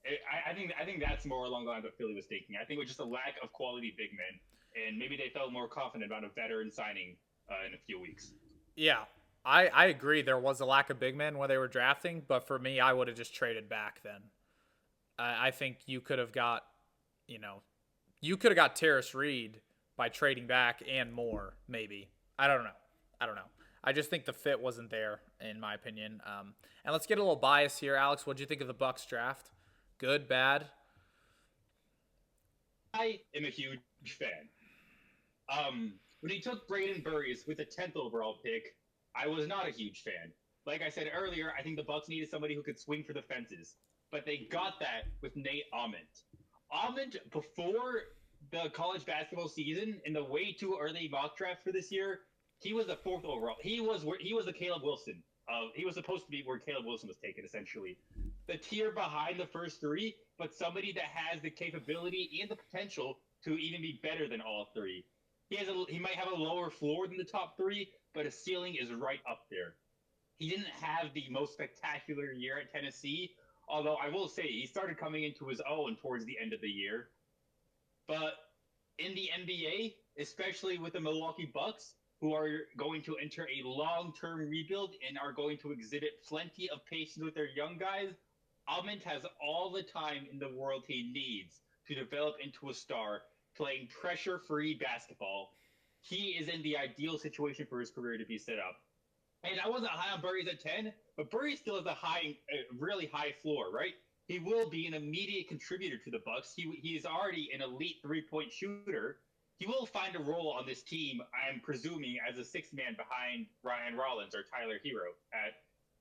I think that's more along the lines of Philly was thinking. I think it was just a lack of quality big men, and maybe they felt more confident about a veteran signing in a few weeks. Yeah, I agree. There was a lack of big men when they were drafting, but for me, I would have just traded back then. I think you could have got, you could have got Terrace Reed by trading back and more, maybe. I don't know. I just think the fit wasn't there, in my opinion. And let's get a little bias here. Alex, what do you think of the Bucks draft? Good, bad? I am a huge fan. When he took Braden Burris with the 10th overall pick, I was not a huge fan. Like I said earlier, I think the Bucks needed somebody who could swing for the fences, but they got that with Nate Ament. Ament, before the college basketball season, in the way too early mock draft for this year, he was the 4th overall. He was the Caleb Wilson. He was supposed to be where Caleb Wilson was taken, essentially. The tier behind the first three, but somebody that has the capability and the potential to even be better than all three. He might have a lower floor than the top three, but his ceiling is right up there. He didn't have the most spectacular year at Tennessee, although I will say he started coming into his own towards the end of the year. But in the NBA, especially with the Milwaukee Bucks, who are going to enter a long-term rebuild and are going to exhibit plenty of patience with their young guys, Ament has all the time in the world he needs to develop into a star playing pressure-free basketball. He is in the ideal situation for his career to be set up. And I wasn't high on Burris at 10, but Burris still has a really high floor, right? He will be an immediate contributor to the Bucks. He is already an elite three-point shooter. He will find a role on this team, I'm presuming, as a sixth man behind Ryan Rollins or Tyler Hero at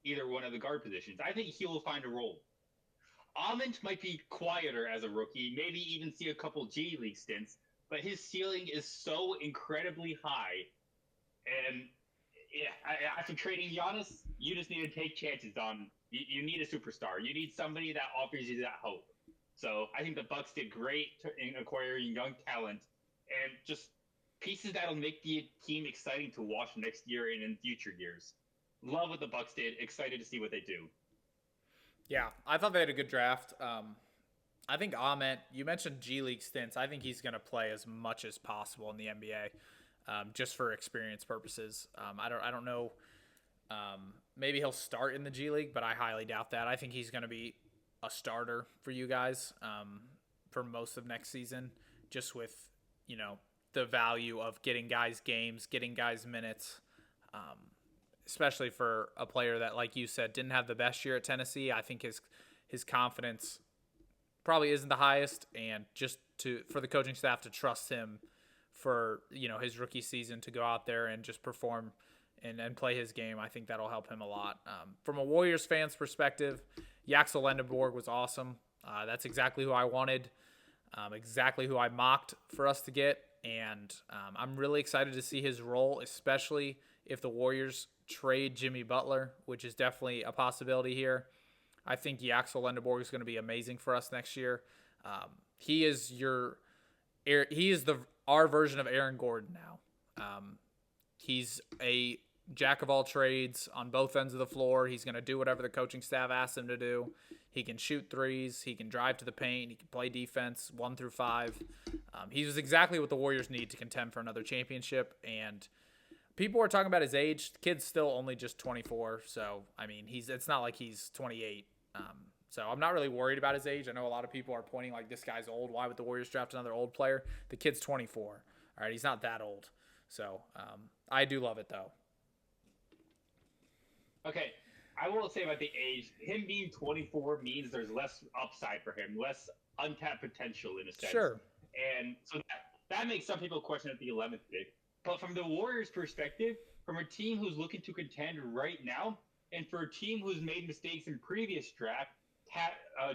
either one of the guard positions. I think he will find a role. Ament might be quieter as a rookie, maybe even see a couple G League stints, but his ceiling is so incredibly high. And yeah, after trading Giannis, you just need to take chances on. You need a superstar. You need somebody that offers you that hope. So I think the Bucks did great in acquiring young talent and just pieces that'll make the team exciting to watch next year and in future years. Love what the Bucks did. Excited to see what they do. Yeah, I thought they had a good draft. I think Ament, you mentioned G League stints. I think he's going to play as much as possible in the NBA, just for experience purposes. I don't know. Maybe he'll start in the G League, but I highly doubt that. I think he's going to be a starter for you guys for most of next season, just with the value of getting guys games, getting guys minutes. Especially for a player that, like you said, didn't have the best year at Tennessee. I think his confidence probably isn't the highest, and just for the coaching staff to trust him for his rookie season to go out there and just perform and play his game, I think that'll help him a lot. From a Warriors fan's perspective, Yaxel Lendeborg was awesome. That's exactly who I wanted, exactly who I mocked for us to get, and I'm really excited to see his role, especially if the Warriors trade Jimmy Butler, which is definitely a possibility here. I think Yaxel Lendeborg is going to be amazing for us next year. He is our version of Aaron Gordon now. He's a jack of all trades on both ends of the floor. He's going to do whatever the coaching staff asks him to do. He can shoot threes. He can drive to the paint. He can play defense 1 through 5. He was exactly what the Warriors need to contend for another championship, and people are talking about his age. The kid's still only just 24, so I mean, it's not like he's 28. So I'm not really worried about his age. I know a lot of people are pointing like this guy's old. Why would the Warriors draft another old player? The kid's 24. All right, he's not that old. So I do love it though. Okay, I will say about the age, him being 24 means there's less upside for him, less untapped potential in a sense. Sure. And so that makes some people question at the 11th pick. But from the Warriors' perspective, from a team who's looking to contend right now, and for a team who's made mistakes in previous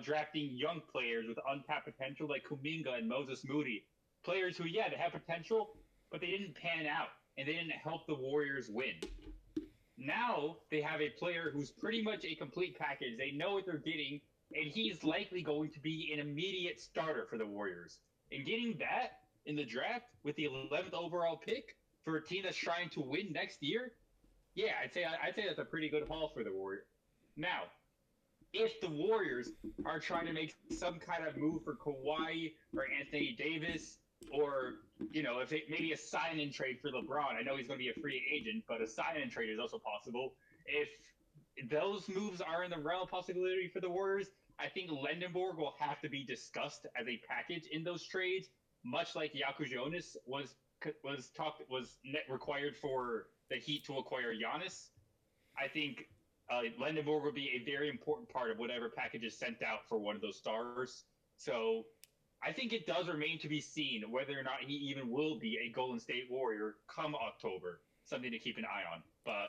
drafting young players with untapped potential like Kuminga and Moses Moody, players who, yeah, they have potential, but they didn't pan out, and they didn't help the Warriors win. Now they have a player who's pretty much a complete package. They know what they're getting, and he's likely going to be an immediate starter for the Warriors. And getting that in the draft with the 11th overall pick for a team that's trying to win next year, yeah, I'd say that's a pretty good haul for the Warriors. Now, if the Warriors are trying to make some kind of move for Kawhi or Anthony Davis, or if maybe a sign-in trade for LeBron, I know he's going to be a free agent, but a sign-in trade is also possible. If those moves are in the realm of possibility for the Warriors, I think Lendenborg will have to be discussed as a package in those trades, much like Giannis was required for the Heat to acquire Giannis. I think Lendenborg will be a very important part of whatever package is sent out for one of those stars. So I think it does remain to be seen whether or not he even will be a Golden State Warrior come October. Something to keep an eye on. But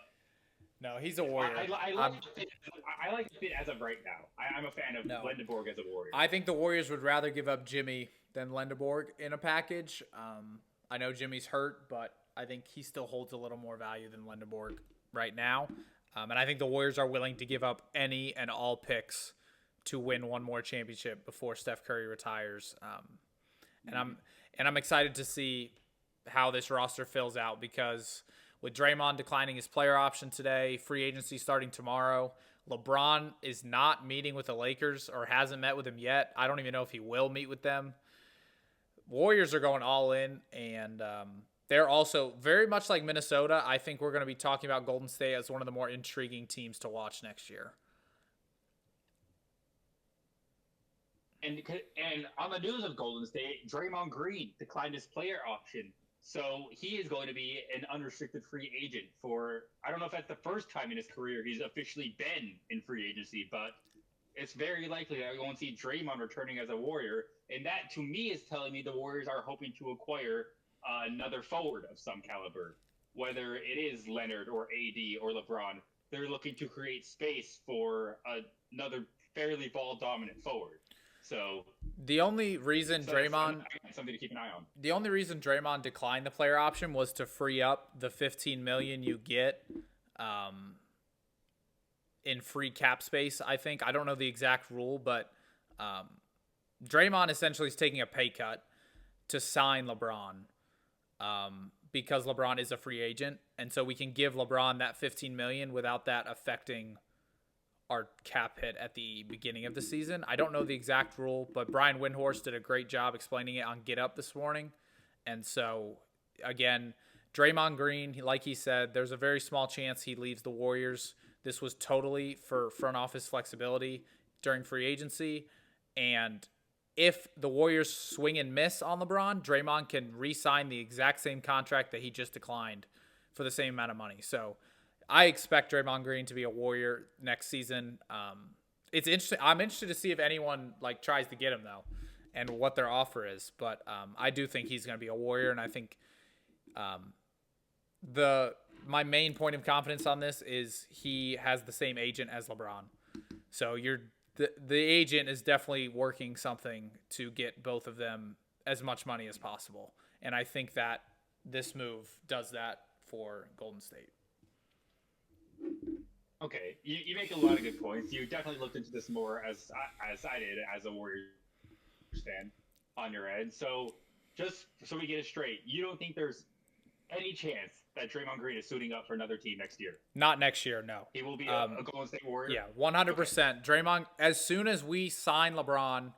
no, he's a Warrior. I like the fit as of right now. I'm a fan of Lendenborg as a Warrior. I think the Warriors would rather give up Jimmy than Lendenborg in a package. I know Jimmy's hurt, but I think he still holds a little more value than Lendenborg right now. And I think the Warriors are willing to give up any and all picks to win one more championship before Steph Curry retires. And I'm excited to see how this roster fills out, because with Draymond declining his player option today, free agency starting tomorrow, LeBron is not meeting with the Lakers or hasn't met with them yet. I don't even know if he will meet with them. Warriors are going all in, and they're also very much like Minnesota. I think we're going to be talking about Golden State as one of the more intriguing teams to watch next year. And on the news of Golden State, Draymond Green declined his player option. So he is going to be an unrestricted free agent for, I don't know if that's the first time in his career he's officially been in free agency, but it's very likely that we won't see Draymond returning as a Warrior. And that, to me, is telling me the Warriors are hoping to acquire another forward of some caliber. Whether it is Leonard or AD or LeBron, they're looking to create space for another fairly ball-dominant forward. So the only reason Draymond something to keep an eye on. The only reason Draymond declined the player option was to free up the $15 million you get in free cap space. I think, I don't know the exact rule, but Draymond essentially is taking a pay cut to sign LeBron because LeBron is a free agent, and so we can give LeBron that $15 million without that affecting our cap hit at the beginning of the season. I don't know the exact rule, but Brian Windhorst did a great job explaining it on Get Up this morning. And so, again, Draymond Green, like he said, there's a very small chance he leaves the Warriors. This was totally for front office flexibility during free agency. And if the Warriors swing and miss on LeBron, Draymond can re-sign the exact same contract that he just declined for the same amount of money. So I expect Draymond Green to be a Warrior next season. It's interesting. I'm interested to see if anyone tries to get him though, and what their offer is. But I do think he's going to be a Warrior, and I think my main point of confidence on this is he has the same agent as LeBron. So the agent is definitely working something to get both of them as much money as possible, and I think that this move does that for Golden State. Okay, you make a lot of good points. You definitely looked into this more as I did as a Warriors fan on your end. So just so we get it straight, you don't think there's any chance that Draymond Green is suiting up for another team next year? Not next year, no. He will be a Golden State Warrior? Yeah, 100%. Okay. Draymond, as soon as we sign LeBron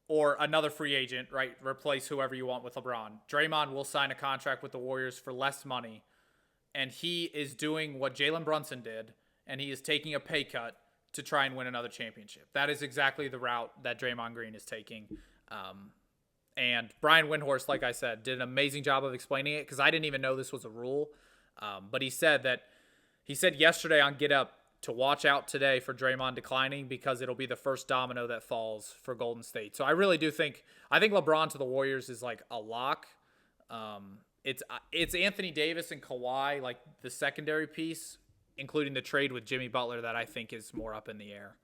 or another free agent, right, replace whoever you want with LeBron, Draymond will sign a contract with the Warriors for less money, and he is doing what Jalen Brunson did, and he is taking a pay cut to try and win another championship. That is exactly the route that Draymond Green is taking. And Brian Windhorst, like I said, did an amazing job of explaining it because I didn't even know this was a rule. But he said yesterday on Get Up to watch out today for Draymond declining because it'll be the first domino that falls for Golden State. So I really do think LeBron to the Warriors is like a lock. It's Anthony Davis and Kawhi, like the secondary piece, including the trade with Jimmy Butler, that I think is more up in the air.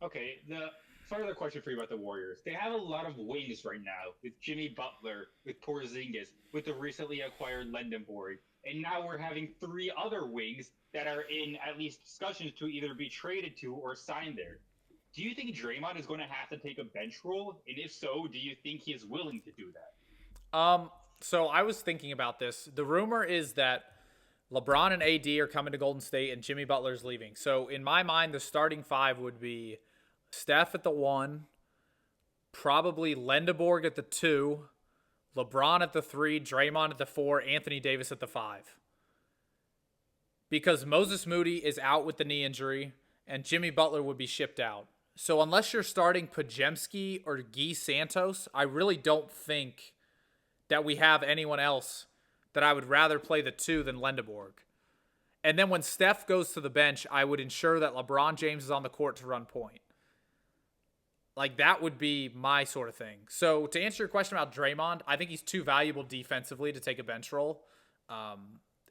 Okay, the further question for you about the Warriors. They have a lot of wings right now with Jimmy Butler, with Porzingis, with the recently acquired Lendenborg. And now we're having 3 other wings that are in at least discussions to either be traded to or signed there. Do you think Draymond is going to have to take a bench role? And if so, do you think he is willing to do that? So I was thinking about this. The rumor is that LeBron and AD are coming to Golden State and Jimmy Butler's leaving. So in my mind, the starting 5 would be Steph at the 1, probably Lendeborg at the 2, LeBron at the 3, Draymond at the 4, Anthony Davis at the 5. Because Moses Moody is out with the knee injury and Jimmy Butler would be shipped out. So unless you're starting Podziemski or Guy Santos, I really don't think that we have anyone else that I would rather play the 2 than Lendeborg. And then when Steph goes to the bench, I would ensure that LeBron James is on the court to run point. Like, that would be my sort of thing. So to answer your question about Draymond, I think he's too valuable defensively to take a bench role,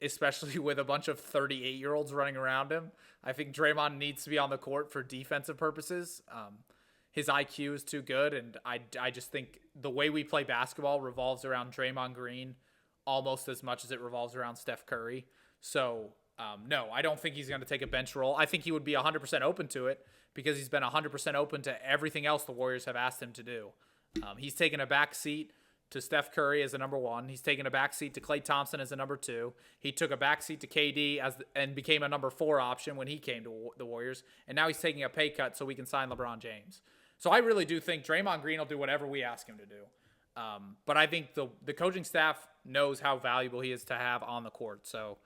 especially with a bunch of 38-year-olds running around him. I think Draymond needs to be on the court for defensive purposes. His IQ is too good, and I just think the way we play basketball revolves around Draymond Green almost as much as it revolves around Steph Curry. So, no, I don't think he's going to take a bench role. I think he would be 100% open to it because he's been 100% open to everything else the Warriors have asked him to do. He's taken a back seat to Steph Curry as a number 1. He's taken a back seat to Klay Thompson as a number 2. He took a back seat to KD and became a number 4 option when he came to the Warriors. And now he's taking a pay cut so we can sign LeBron James. So I really do think Draymond Green will do whatever we ask him to do. But I think the coaching staff knows how valuable he is to have on the court. So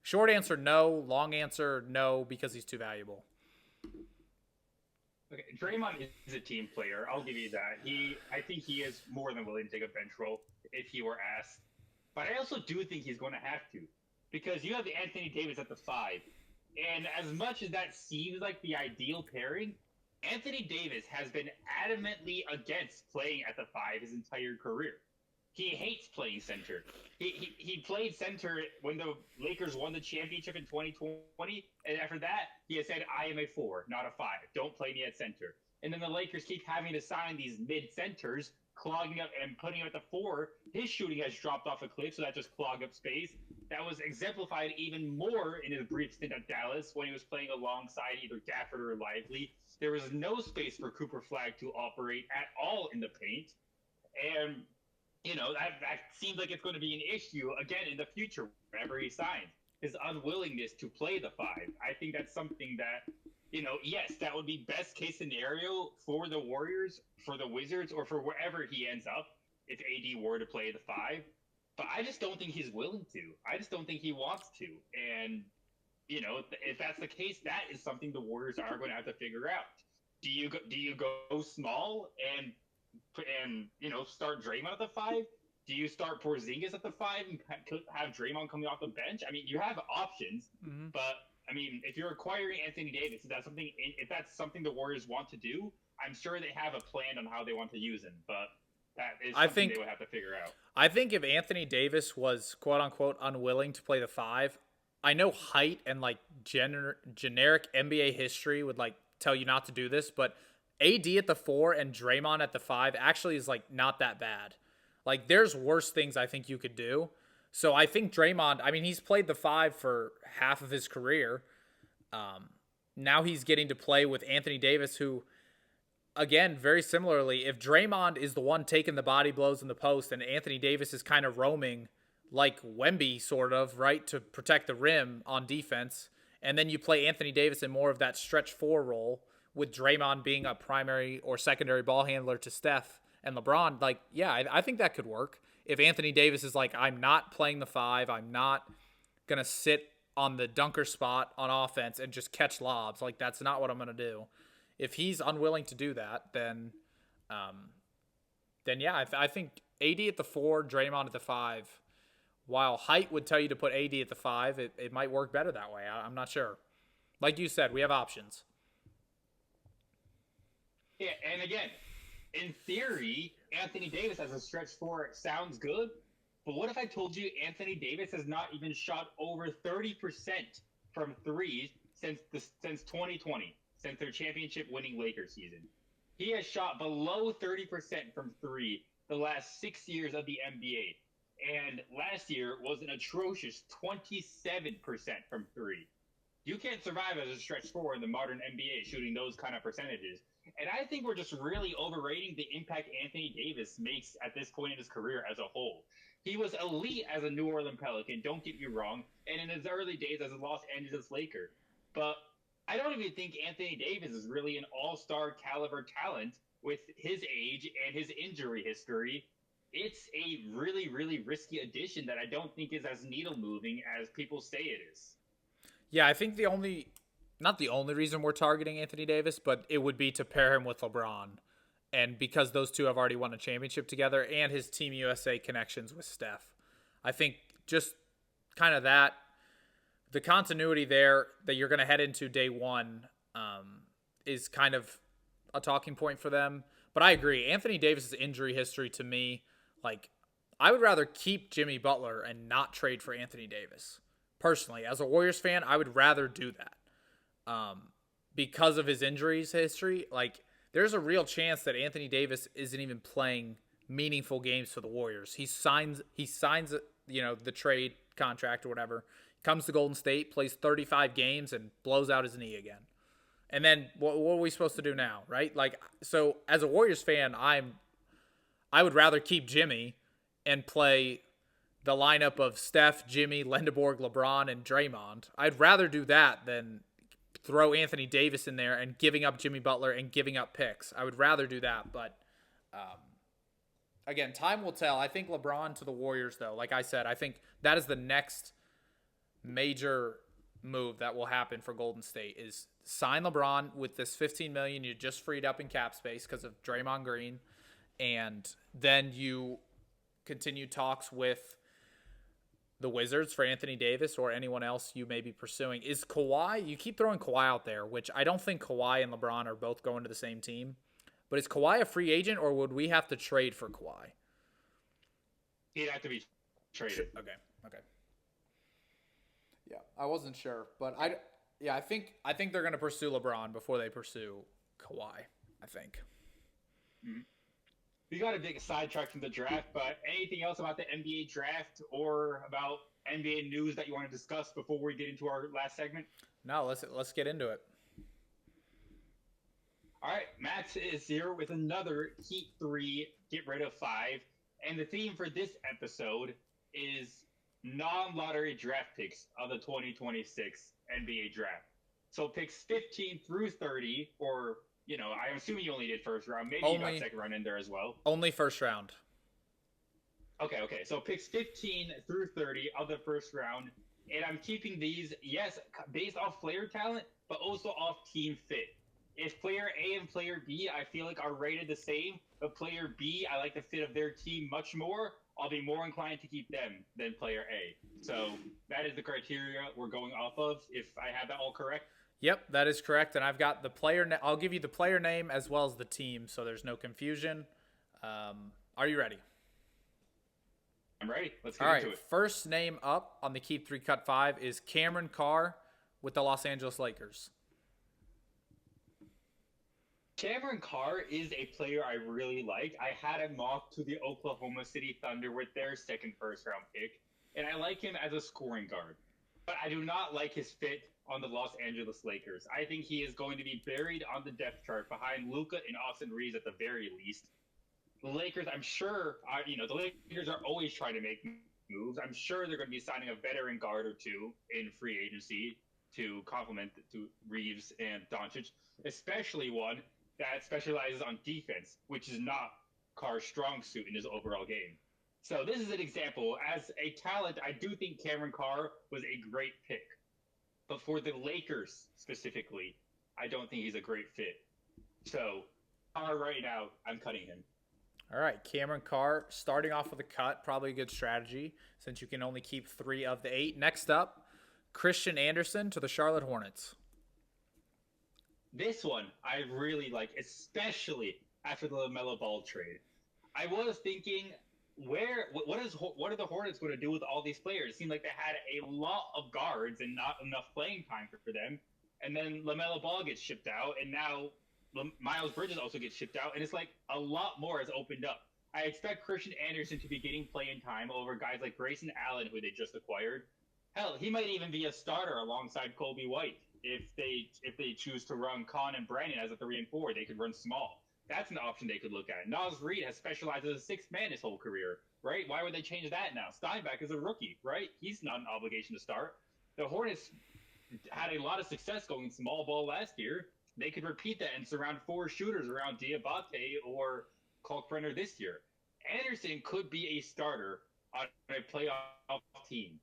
short answer, no. Long answer, no, because he's too valuable. Okay, Draymond is a team player. I'll give you that. I think he is more than willing to take a bench role if he were asked. But I also do think he's going to have to, because you have Anthony Davis at the 5. And as much as that seems like the ideal pairing, Anthony Davis has been adamantly against playing at the 5 his entire career. He hates playing center. He played center when the Lakers won the championship in 2020, and after that, he has said, I am a 4, not a 5. Don't play me at center. And then the Lakers keep having to sign these mid-centers, clogging up and putting him at the 4. His shooting has dropped off a cliff, so that just clogged up space. That was exemplified even more in his brief stint at Dallas when he was playing alongside either Gafford or Lively. There was no space for Cooper Flagg to operate at all in the paint. And you know, that seems like it's going to be an issue, again, in the future, whenever he signs. His unwillingness to play the 5. I think that's something that, you know, yes, that would be best case scenario for the Warriors, for the Wizards, or for wherever he ends up if AD were to play the 5. But I just don't think he's willing to. I just don't think he wants to. And, you know, if that's the case, that is something the Warriors are going to have to figure out. Do you go small and you know, start Draymond at the 5? Do you start Porzingis at the 5 and have Draymond coming off the bench? I mean, you have options, but I mean, if you're acquiring Anthony Davis, if that's something the Warriors want to do, I'm sure they have a plan on how they want to use him. But that is something they would have to figure out. I think if Anthony Davis was quote unquote unwilling to play the 5, I know height and like generic NBA history would like tell you not to do this, but AD at the 4 and Draymond at the 5 actually is like not that bad. Like there's worse things I think you could do. So I think Draymond, I mean, he's played the 5 for half of his career. Now he's getting to play with Anthony Davis, who, again, very similarly, if Draymond is the one taking the body blows in the post and Anthony Davis is kind of roaming like Wemby sort of, right, to protect the rim on defense, and then you play Anthony Davis in more of that stretch 4 role, with Draymond being a primary or secondary ball handler to Steph And LeBron, like, yeah, I think that could work. If Anthony Davis is like, I'm not playing the five, I'm not going to sit on the dunker spot on offense and just catch lobs. Like, that's not what I'm going to do. If he's unwilling to do that, then yeah, I think AD at the 4, Draymond at the 5. While height would tell you to put AD at the 5, it might work better that way. I'm not sure. Like you said, we have options. Yeah, and again, in theory, Anthony Davis as a stretch 4 sounds good. But what if I told you Anthony Davis has not even shot over 30% from threes since 2020, since their championship-winning Lakers season? He has shot below 30% from three the last 6 years of the NBA. And last year was an atrocious 27% from three. You can't survive as a stretch 4 in the modern NBA shooting those kind of percentages. And I think we're just really overrating the impact Anthony Davis makes at this point in his career as a whole. He was elite as a New Orleans Pelican, don't get me wrong, and in his early days as a Los Angeles Laker. But I don't even think Anthony Davis is really an all-star caliber talent with his age and his injury history. It's a really, really risky addition that I don't think is as needle-moving as people say it is. Yeah, I think not the only reason we're targeting Anthony Davis, but it would be to pair him with LeBron. And because those two have already won a championship together and his Team USA connections with Steph. I think just kind of the continuity there that you're going to head into day one is kind of a talking point for them. But I agree. Anthony Davis's injury history to me, like, I would rather keep Jimmy Butler and not trade for Anthony Davis. Personally, as a Warriors fan, I would rather do that because of his injuries history. Like, there's a real chance that Anthony Davis isn't even playing meaningful games for the Warriors. He signs, the trade contract or whatever, comes to Golden State, plays 35 games, and blows out his knee again. And then what are we supposed to do now, right? Like, so as a Warriors fan, I would rather keep Jimmy and play the lineup of Steph, Jimmy, Lendeborg, LeBron, and Draymond. I'd rather do that than throw Anthony Davis in there and giving up Jimmy Butler and giving up picks. I would rather do that, but again, time will tell. I think LeBron to the Warriors, though, like I said, I think that is the next major move that will happen for Golden State is sign LeBron with this $15 million you just freed up in cap space because of Draymond Green, and then you continue talks with the Wizards for Anthony Davis or anyone else you may be pursuing. Is Kawhi, you keep throwing Kawhi out there, which I don't think Kawhi and LeBron are both going to the same team, but is Kawhi a free agent or would we have to trade for Kawhi? He'd have to be traded. Okay. Yeah, I wasn't sure, but I think they're going to pursue LeBron before they pursue Kawhi, I think. Mm-hmm. We got a big sidetrack from the draft, but anything else about the NBA draft or about NBA news that you want to discuss before we get into our last segment? No, let's get into it. All right, Max is here with another Keep 3, Get Rid of 5. And the theme for this episode is non-lottery draft picks of the 2026 NBA draft. So picks 15 through 30, or, I'm assuming you only did first round. Maybe you got second round in there as well. Only first round. Okay. So picks 15 through 30 of the first round. And I'm keeping these, yes, based off player talent, but also off team fit. If player A and player B, I feel like are rated the same, but player B, I like the fit of their team much more, I'll be more inclined to keep them than player A. So that is the criteria we're going off of, if I have that all correct. Yep, that is correct. And I've got the player. I'll give you the player name as well as the team, so there's no confusion. Are you ready? I'm ready. Let's get into it. First name up on the Keep 3 Cut 5 is Cameron Carr with the Los Angeles Lakers. Cameron Carr is a player I really like. I had him mocked to the Oklahoma City Thunder with their second first-round pick, and I like him as a scoring guard. But I do not like his fit on the Los Angeles Lakers. I think he is going to be buried on the depth chart behind Luka and Austin Reeves at the very least. The Lakers, I'm sure, the Lakers are always trying to make moves. I'm sure they're going to be signing a veteran guard or two in free agency to complement to Reeves and Doncic, especially one that specializes on defense, which is not Carr's strong suit in his overall game. So this is an example. As a talent, I do think Cameron Carr was a great pick. But for the Lakers specifically, I don't think he's a great fit. So, Carr right now, I'm cutting him. All right, Cameron Carr starting off with a cut, probably a good strategy since you can only keep 3 of the 8. Next up, Christian Anderson to the Charlotte Hornets. This one I really like, especially after the LaMelo Ball trade. I was thinking, what are the Hornets going to do with all these players? It seemed like they had a lot of guards and not enough playing time for them. And then LaMelo Ball gets shipped out, and now Miles Bridges also gets shipped out, and it's like a lot more has opened up. I expect Christian Anderson to be getting playing time over guys like Grayson Allen, who they just acquired. Hell, he might even be a starter alongside Kobe White if they choose to run Con and Brandon as a 3 and 4. They could run small. That's an option they could look at. Naz Reid has specialized as a 6th man his whole career, right? Why would they change that now? Steinbeck is a rookie, right? He's not an obligation to start. The Hornets had a lot of success going small ball last year. They could repeat that and surround 4 shooters around Diabate or Kalkbrenner this year. Anderson could be a starter on a playoff team.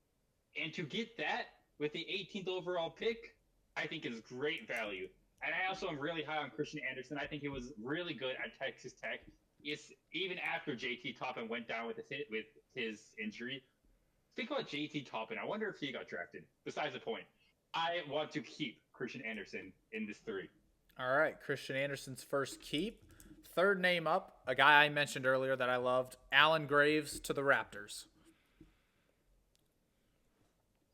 And to get that with the 18th overall pick, I think is great value. And I also am really high on Christian Anderson. I think he was really good at Texas Tech. It's even after JT Toppin went down with his injury. Think about JT Toppin. I wonder if he got drafted. Besides the point, I want to keep Christian Anderson in this 3. All right, Christian Anderson's first keep. Third name up, a guy I mentioned earlier that I loved, Alan Graves to the Raptors.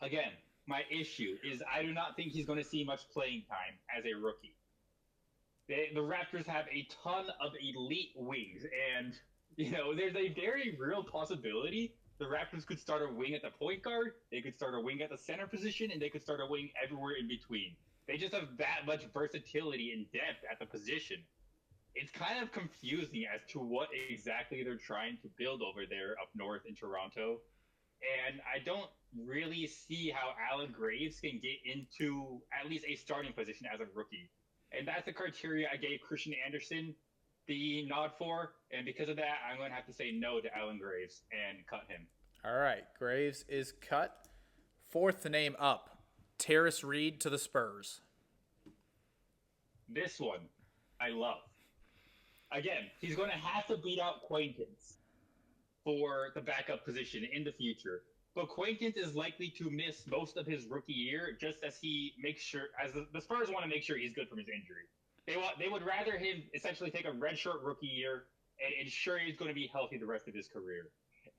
Again, my issue is I do not think he's going to see much playing time as a rookie. The Raptors have a ton of elite wings, and there's a very real possibility the Raptors could start a wing at the point guard, they could start a wing at the center position, and they could start a wing everywhere in between. They just have that much versatility and depth at the position. It's kind of confusing as to what exactly they're trying to build over there up north in Toronto. And I don't really see how Alan Graves can get into at least a starting position as a rookie. And that's the criteria I gave Christian Anderson the nod for. And because of that, I'm going to have to say no to Alan Graves and cut him. All right, Graves is cut. Fourth name up, Terrace Reed to the Spurs. This one, I love. Again, he's going to have to beat out Quaintance for the backup position in the future. But Quaintance is likely to miss most of his rookie year, just as he makes sure, as the Spurs want to make sure he's good from his injury. They would rather him essentially take a redshirt rookie year and ensure he's going to be healthy the rest of his career.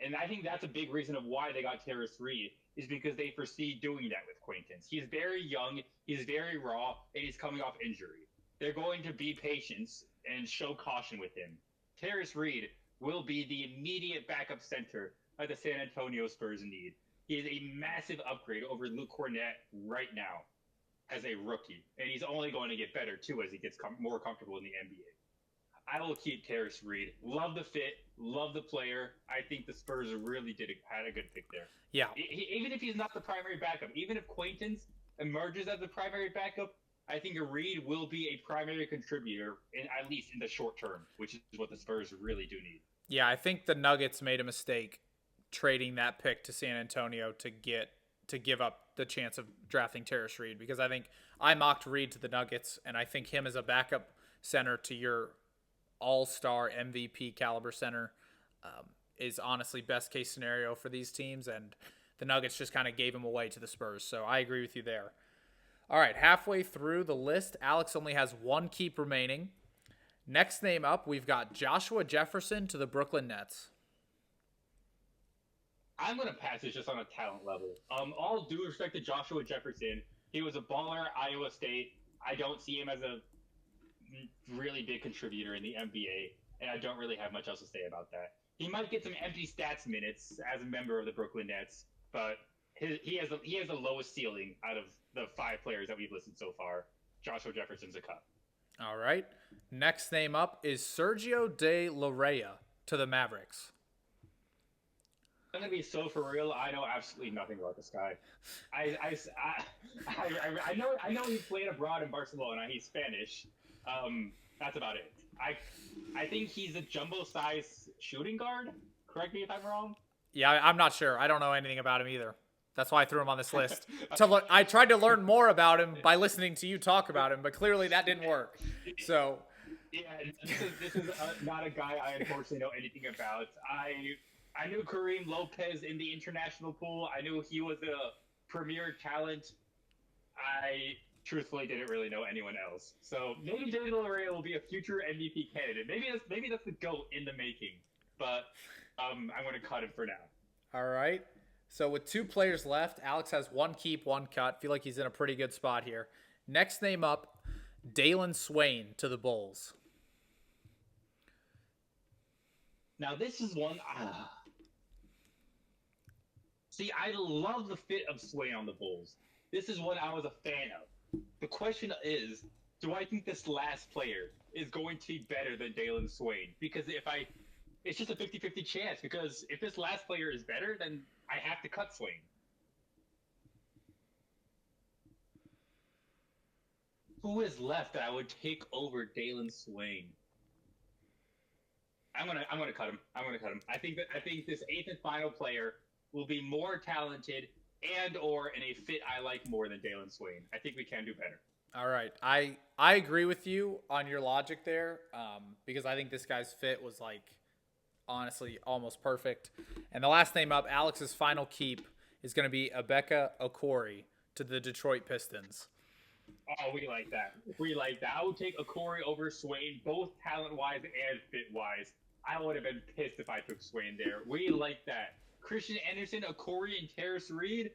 And I think that's a big reason of why they got Terrace Reed, is because they foresee doing that with Quaintance. He's very young, he's very raw, and he's coming off injury. They're going to be patient and show caution with him. Terrace Reed will be the immediate backup center that the San Antonio Spurs need. He is a massive upgrade over Luke Cornett right now as a rookie, and he's only going to get better too as he gets more comfortable in the NBA. I will keep Terrace Reed. Love the fit, love the player. I think the Spurs really had a good pick there. Yeah. Even if he's not the primary backup, even if Quaintance emerges as the primary backup, I think Reed will be a primary contributor, at least in the short term, which is what the Spurs really do need. Yeah, I think the Nuggets made a mistake trading that pick to San Antonio to give up the chance of drafting Terrace Reed, because I think I mocked Reed to the Nuggets, and I think him as a backup center to your all-star MVP caliber center is honestly best case scenario for these teams, and the Nuggets just kind of gave him away to the Spurs. So I agree with you there. All right, halfway through the list, Alex only has one keep remaining. Next name up, we've got Joshua Jefferson to the Brooklyn Nets. I'm going to pass this just on a talent level. All due respect to Joshua Jefferson, he was a baller at Iowa State. I don't see him as a really big contributor in the NBA, and I don't really have much else to say about that. He might get some empty stats minutes as a member of the Brooklyn Nets, but he has the lowest ceiling out of the 5 players that we've listed so far. Joshua Jefferson's a cut. All right. Next name up is Sergio De La Reyna to the Mavericks. I'm gonna be so for real. I know absolutely nothing about this guy. I know he played abroad in Barcelona. He's Spanish. That's about it. I think he's a jumbo size shooting guard. Correct me if I'm wrong. Yeah, I'm not sure. I don't know anything about him either. That's why I threw him on this list. I tried to learn more about him by listening to you talk about him, but clearly that didn't work. So, yeah, this is not a guy I unfortunately know anything about. I knew Kareem Lopez in the international pool. I knew he was a premier talent. I truthfully didn't really know anyone else. So maybe David Larea will be a future MVP candidate. Maybe that's the GOAT in the making. But I'm going to cut him for now. all right. So with 2 players left, Alex has 1 keep, 1 cut. Feel like he's in a pretty good spot here. Next name up, Dalen Swain to the Bulls. Now this is one. See, I love the fit of Swain on the Bulls. This is one I was a fan of. The question is, do I think this last player is going to be better than Dalen Swain? Because it's just a 50-50 chance. Because if this last player is better, then I have to cut Swain. Who is left that I would take over Dalen Swain? I'm gonna cut him. I think this 8th and final player will be more talented and or in a fit I like more than Dalen Swain. I think we can do better. All right. I agree with you on your logic there, because I think this guy's fit was honestly almost perfect. And the last name up, Alex's final keep, is going to be Emeka Okori to the Detroit Pistons. Oh, we like that. I would take Okori over Swain, both talent-wise and fit-wise. I would have been pissed if I took Swain there. We like that. Christian Anderson, Okori, and Terrace Reed.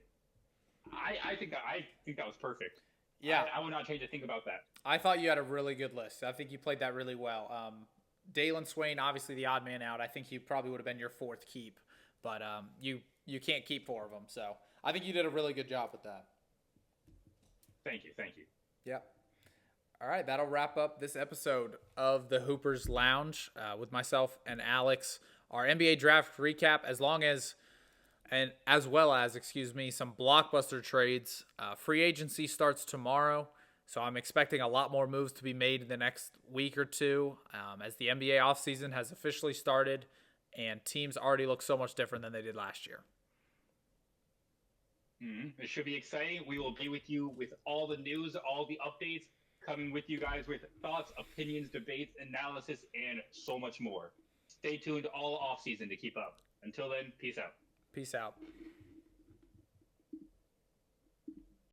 I think that was perfect. Yeah, I would not change a thing about that. I thought you had a really good list. I think you played that really well. Dalen Swain, obviously the odd man out. I think he probably would have been your 4th keep, but you can't keep 4 of them. So I think you did a really good job with that. Thank you. Yep. All right, that'll wrap up this episode of the Hoopers Lounge with myself and Alex. Our NBA draft recap, as well as some Blockbuster trades. Free agency starts tomorrow, so I'm expecting a lot more moves to be made in the next week or two, as the NBA offseason has officially started, and teams already look so much different than they did last year. It should be exciting. We will be with you with all the news, all the updates, coming with you guys with thoughts, opinions, debates, analysis, and so much more. Stay tuned all off season to keep up. Until then, peace out. Peace out.